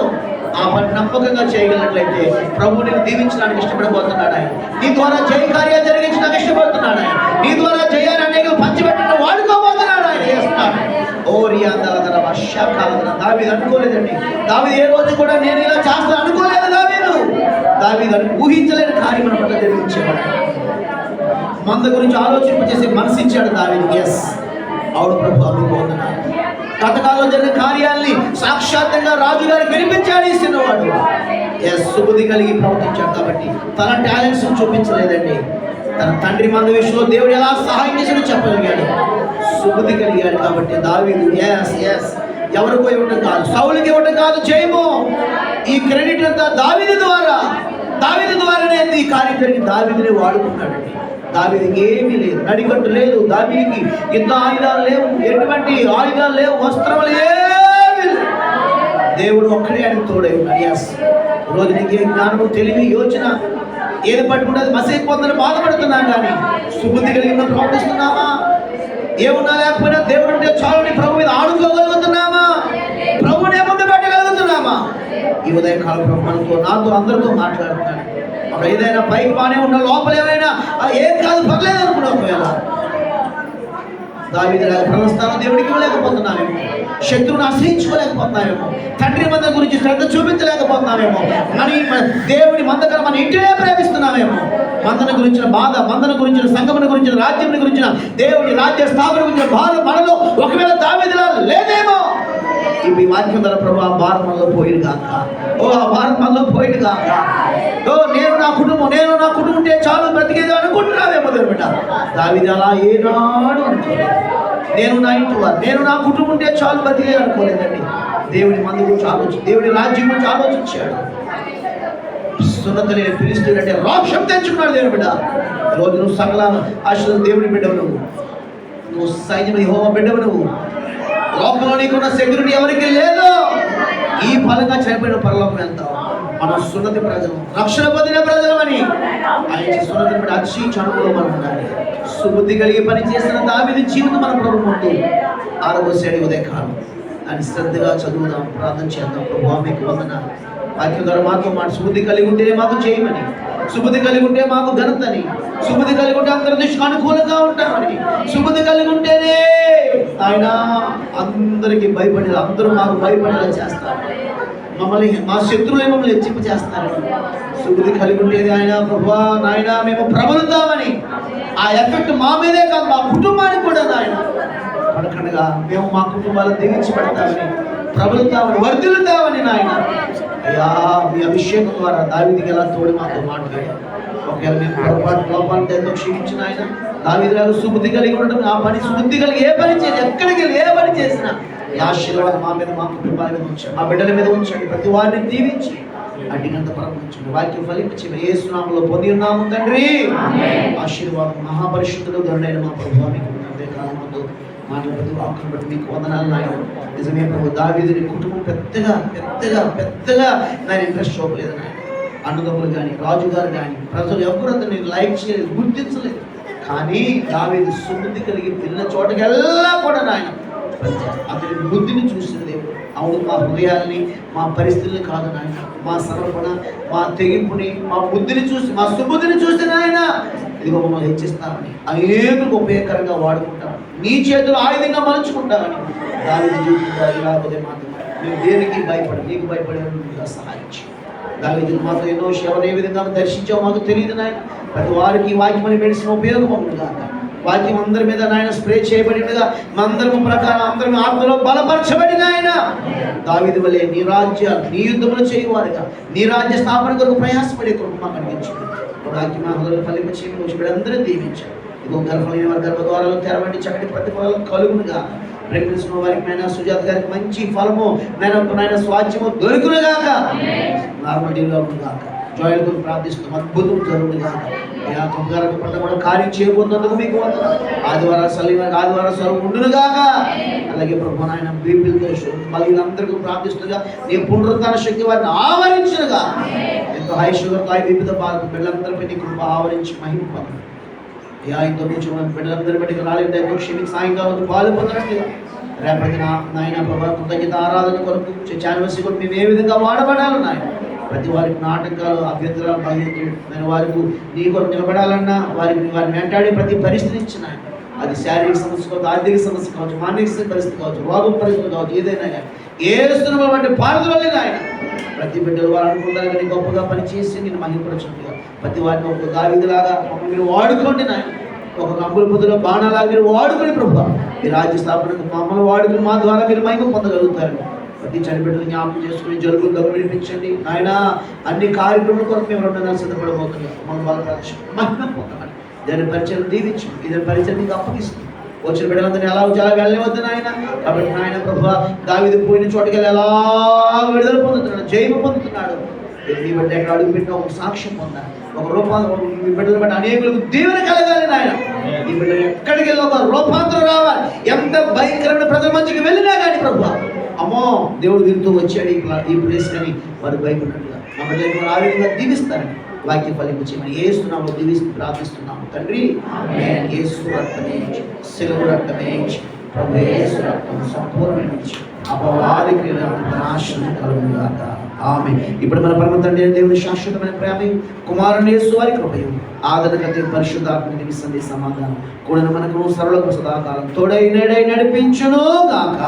ఆ పని నమ్మకంగా చేయగలిగినట్లయితే ప్రభు నేను దీవించడానికి ఇష్టపడిపోతున్నాడు. ఆయన నీ ద్వారా జయ కార్యాలు జరిగించడానికి ఇష్టపడుతున్నాడు. ఆయన నీ ద్వారా జయాన్ని అనేక పంచిపెట్టడం వాడుకోబోతున్నాడు. ఆయన చేస్తున్నాడు. దావీదు అనుకోలేదండి. దావీదు ఏ రోజు కూడా నేను ఇలా చేస్తాను అనుకోలేదు. దావీదు ఊహించలేని కార్యం మన పట్ల జరిగించేవాడు. మంద గురించి ఆలోచింపచేసే మనసు ఇచ్చాడు దావీదు. ఎస్, అవును ప్రభు, మీకు వందనాలు. గతకాలంలో జరిగిన కార్యాలని సాక్షాత్తంగా రాజుగారు వినిపించాడు ఈ చిన్నవాడు. సుబుద్ధి కలిగి ప్రవర్తించాడు కాబట్టి తన టాలెంట్స్ చూపించలేదండి. తన తండ్రి మంద విషయంలో దేవుడు ఎలా సహాయం చేశాడో చెప్పగలిగాడు. సుబుద్ధి కలిగాడు కాబట్టి దావీదు ఎవరికి ఇవ్వటం కాదు, సౌలుకి ఇవ్వటం కాదు జయము. ఈ క్రెడిట్ అంతా దావీదు ద్వారానే ఈ కార్యం జరిగి దావీదునే వాడుకున్నాడండి. దావీదుకి ఏమీ లేదు, నడికట్టు లేదు, దావీదుకి యుద్ధ ఆయుధాలు లేవు, ఎటువంటి ఆయుధాలు లేవు, వస్త్రములు ఏమీ లేవు. దేవుడు ఒక్కడే ఆయనకు తోడై ఉన్నాడు. రోజు నీకు ఏ జ్ఞానము, తెలివి, యోచన ఏది పట్టుకుంటే అది మసైపోతుందని బాధపడుతున్నాం, కానీ సుబుద్ధి కలిగిన ప్రవర్తిస్తున్నామా? ఏమున్నా లేకపోయినా దేవుడు అంటే చాలు ప్రభు మీద ఆడుకోగలుగుతున్నామా? ప్రభునే ముందు పెట్టగలుగుతున్నామా? ఈ ఉదయకాల ప్రభు మనతో, నాతో, అందరితో మాట్లాడుతున్నాడు. ఒక ఏదైనా పైకి బాగానే ఉన్న లోపల ఏమైనా ఏం కాదు పర్లేదు అనుకున్నా, ఒకవేళ దావీదులాగా ప్రవర్తిస్తాను దేవుడికి ఇవ్వలేకపోతున్నామేమో, శత్రువును ఆశ్రయించుకోలేకపోతున్నామేమో, తండ్రి మంద గురించి శ్రద్ధ చూపించలేకపోతున్నామేమో, మన దేవుడి మందకర మన ఇంటినే ప్రేమిస్తున్నామేమో, మందన గురించిన బాధ, మందన గురించిన సంగమన గురించిన రాజ్యం గురించిన దేవుడి రాజ్య స్థాపన గురించిన బాధ మనలో ఒకవేళ దావీదులా లేదేమో. ఈ వాక్యం ద్వారా ప్రభు ఆ భారం మనలో పోయిడు కాక, ఆ భారం మనలో పోయిడు కాక. నేను నా కుటుంబం ఉంటే చాలు బ్రతికేది అనుకుంటున్నావేమో బిడ్డ. దావీదు అలా ఏనాడు అనుకోలేదు. నేను నా ఇంటి వారు, నేను నా కుటుంబం ఉంటే చాలు బ్రతికేది అనుకోలేదండి. దేవుడి మందు గురించి ఆలోచించి, దేవుడి రాజ్యం గురించి ఆలోచించాడు. సున్నత లేని ఫిలిష్తీయుడు అంటే రోషం తెచ్చుకున్నాడు దేవుని బిడ్డ. రోజు నువ్వు సకల ఆశలు దేవుని బిడ్డవు, నువ్వు సైన్యం యెహోవా బిడ్డవు. నువ్వు లోకంలో నీకున్న సెక్యూరిటీ ఎవరికి లేదు. ఈ ఫలంగా చనిపోయిన పరలోకం వెళ్తావు. మనం సున్నతి ప్రజలు, రక్షణ పొందిన ప్రజలు అని ఆయన సున్నతిని బట్టి అతిశయించి అనుభవం మనం ఉండాలి. సుబుద్ధి కలిగి పని చేసిన దావీదు జీవితం మన ప్రభు ముందు ఆరబోసాడు. ఉదయకాలం అని శ్రద్ధగా చదువుదాం, ప్రార్థన చేద్దాం. ప్రభు మీకు వందనాలు. వాక్యం ద్వారా మాతో మాట సుబుద్ధి కలిగి ఉంటే మాకు చేయమని, సుబుద్ధి కలిగి ఉంటే మాకు ఘనతని, సుబుద్ధి కలిగి ఉంటే అందరి దృష్టికి అనుకూలంగా ఉంటామని, సుబుద్ధి కలిగి ఉంటేనే ఆయన అందరికీ భయపడేలా, అందరూ మాకు భయపడేలా చేస్తారు. మమ్మల్ని, మా శత్రువులే మమ్మల్ని హెచ్చింపు చేస్తారు. సుబుద్ధి కలిగి ఉండేది ఆయన ప్రభువా నాయన మేము ప్రబలుతామని, ఆ ఎఫెక్ట్ మా మీదే కాదు మా కుటుంబానికి కూడా నాయన పడకుండా మేము మా కుటుంబాలను దీవించి పెడతామని, ప్రబలుతామని, వర్ధిల్లుతామని నాయన. అయ్యా మీ అభిషేకం ద్వారా దావీదుకి ఎలా తోడు మాతో మాట్లాడారు. ఒకవేళ మేము పొరపాటు లోపాలను ఎంతో క్షమించిన ఆయన దావీదులాగా సుబుద్ధి కలిగి ఉండడం, ఆ పని సుబుద్ధి కలిగి ఏ పని చేసి ఎక్కడికి వెళ్ళి ఏ పని చేసినా ఈ ఆశీర్వాదం మా మీద, మా కుటుంబాల మీద ఉంచండి, మా బిడ్డల మీద ఉంచండి, ప్రతి వారిని దీవించి అడ్డిగంత పరమించండి. వాక్యం ఫలించి యేసు నామములో పొంది ఉన్నాము తండ్రి. ఆశీర్వాదం మహాపరిశుద్ధుడు దండైన మా ప్రభువా మీకు అదే కాలంలో మాటలు ప్రతి వాక్యం బట్టి మీకు వందనాలు నాయన. నిజమే ప్రభు, దావీదుని కుటుంబం పెద్దగా నేను ఇంట్రెస్ట్ చూపలేదు నాయన. అన్నదమ్ములు కానీ, రాజుగారు కానీ, ప్రజలు ఎవరు అతన్ని లైక్ చేయలేదు, గుర్తించలేదు. కానీ దావీదు సుబుద్ధి కలిగి వెళ్ళిన చోటకెల్లా కూడా నాయన అతని బుద్ధిని చూసిన దేవుడు. అవును, మా హృదయాల్ని, మా పరిస్థితులు కాదు నాయన, మా సమర్పణ, మా తెగింపుని, మా బుద్ధిని చూసి, మా సుబుద్ధిని చూసి నాయన ఇదిగో మమ్మల్ని హెచ్చిస్తామని, అనేకులకు ఉపయోగకరంగా వాడుకుంటామని, నీ చేతులు ఆయుధంగా మలుచుకుంటామని దావీదు జీవితంలో ఇలాగే మాత్రం మేము దేనికి భయపడి, నీకు భయపడే సహాయించి దావీదు మాతో ఎన్నో సేవలు ఏ విధంగా దర్శించామో మాకు తెలియదు నాయన. ప్రతి వారికి వాక్యమని మెడిసిన్ ఉపయోగపడుతుంది కాక, వాక్యం అందరి మీద నాయన స్ప్రే చేయబడినగా అందరము ప్రకారం అందరం ఆత్మలో బలపరచబడిన ఆయన దావీదు వలె నీ రాజ్య, నీ యుద్ధములు చేయవారుగా, నీ రాజ్య స్థాపన కొరకు ప్రయాసపడే కొరకు మాకు అనిపించింది. వాక్యం ఫలింప చేయమని అందరూ దీవించారు. ఇదిగో గర్భమైన వారి గర్భ ద్వారాలు తెరవండి, చక్కటి ప్రతిఫలం కలుగునుగా. ప్రేమించిన వారికి నాయన సుజాత గారికి మంచి ఫలము నాయన స్వాధ్యము దొరుకునుగాక, నార్మల్గా ఉండుగాక. జాయిల్ గురించి ప్రార్థిస్తున్నాం, అద్భుతం జరుగునుగాక. యాకోబు పట్ల కూడా కార్యం చేయబోతున్నందుకు మీకు ఆదివారం సెలవు ఉండునుగాక. అలాగే ప్రభు నాయన బీపీలతో వీళ్ళందరికీ ప్రార్థిస్తుగా నీ పునరుత్థాన శక్తి వారిని ఆవరించునుగా. ఎంతో హై షుగర్ హై బీపీతో బాధ బిడ్డలందరిపై నీ కృప ఆవరించి మహిమ పొందండి. ఇంత కూర్చోమని బిడ్డలందరి బట్టి రాలేదు క్షమికి సాయం కావచ్చు పాలు పొందనట్లుగా రేపటి నాయన ప్రభా కృతజ్ఞత ఆరాధన కొరకు చానవసి కొరకు మేము ఏ విధంగా వాడబడాలి నాయన. ప్రతి వారికి నాటకాలు, అభ్యంతరాలు, నేను వారికి నీ కొరకు నిలబడాలన్నా వారిని వెంటాడే ప్రతి పరిస్థితి ఇచ్చిన అది శారీరక సమస్య కావచ్చు, ఆర్థిక సమస్య కావచ్చు, మానసిక పరిస్థితి కావచ్చు, రోగం పరిస్థితి కావచ్చు, ఏదైనా కానీ ఏ స్థుతులు బట్టి పారుదలే నాయన. ప్రతి బిడ్డలు వారు అనుకుంటారు కానీ గొప్పగా పనిచేసి నేను మహిమపరచుగా ప్రతి వారిని ఒక దావీదులాగా మమ్మల్ని మీరు వాడుకోండి నాయన. ఒక కంపుల పొద్దులో బాణాలాగా మీరు వాడుకుని ప్రభు ఈ రాజ్య స్థాపనకు మమ్మల్ని వాడుకుని మా ద్వారా మీరు మహిమ పొందగలుగుతారు. ప్రతి చనిపెట్టుకుని జ్ఞాపకం చేసుకుని జరుగులు దగ్గర వినిపించండి ఆయన. అన్ని కార్యక్రమాల కొరకు మేము 2 నెలలు సిద్ధపడబోతున్నాం. మనం బలపరచు, మహిమ పొందమని దాని పరిచయం దీవించు. ఇదే పరిచయం నీకు అప్పగిస్తుంది. వచ్చిన బిడ్డలందరినీ ఎలా చాలా వెళ్ళవద్దు నాయన. కాబట్టి నాయన ప్రభు దావీదు పోయిన చోటుకి వెళ్ళి ఎలా విడుదల పొందుతున్నాడు, జయము పొందుతున్నాడు. మీ బిడ్డ ఎక్కడ అడుగు పెట్టిన ఒక సాక్ష్యం పొందాలి, ఒక రూపాంతరం. మీ బిడ్డలు బట్టి అనేకులకు దీవెన కలగాలి నాయన. ఈ బిడ్డలు ఎక్కడికి వెళ్ళి ఒక రూపాంతరం రావాలి. ఎంత భయంకరమైన ప్రజల మధ్యకి వెళ్ళినా కానీ ప్రభు అమ్మో దేవుడు వీరితో వచ్చాడు ఈ ప్లేస్ అని వారు భయపడినట్టుగా మా బిడ్డలు ఆ విధంగా దీవిస్తారని వాక్య ఫలింపు చేయమని యేసునామములో దీవిస్తూ ప్రార్థిస్తున్నాము తండ్రి. యేసు రక్తమే, సిలువ రక్తమే, ప్రభు యేసు రక్తం సంపూర్ణమించి అపవాదికి నాశనం కలుగుగాక. ఆమేన్. ఇప్పుడు మన పరమ తండ్రి అయిన దేవుని శాశ్వతమైన ప్రేమ, కుమారుని యేసు వారి కృపయు, ఆదరణకర్త పరిశుద్ధాత్మ నిమిషండి సమాధానం కూడా మనకు సరళకు సదాకాలం తోడై నడిపించును గాక.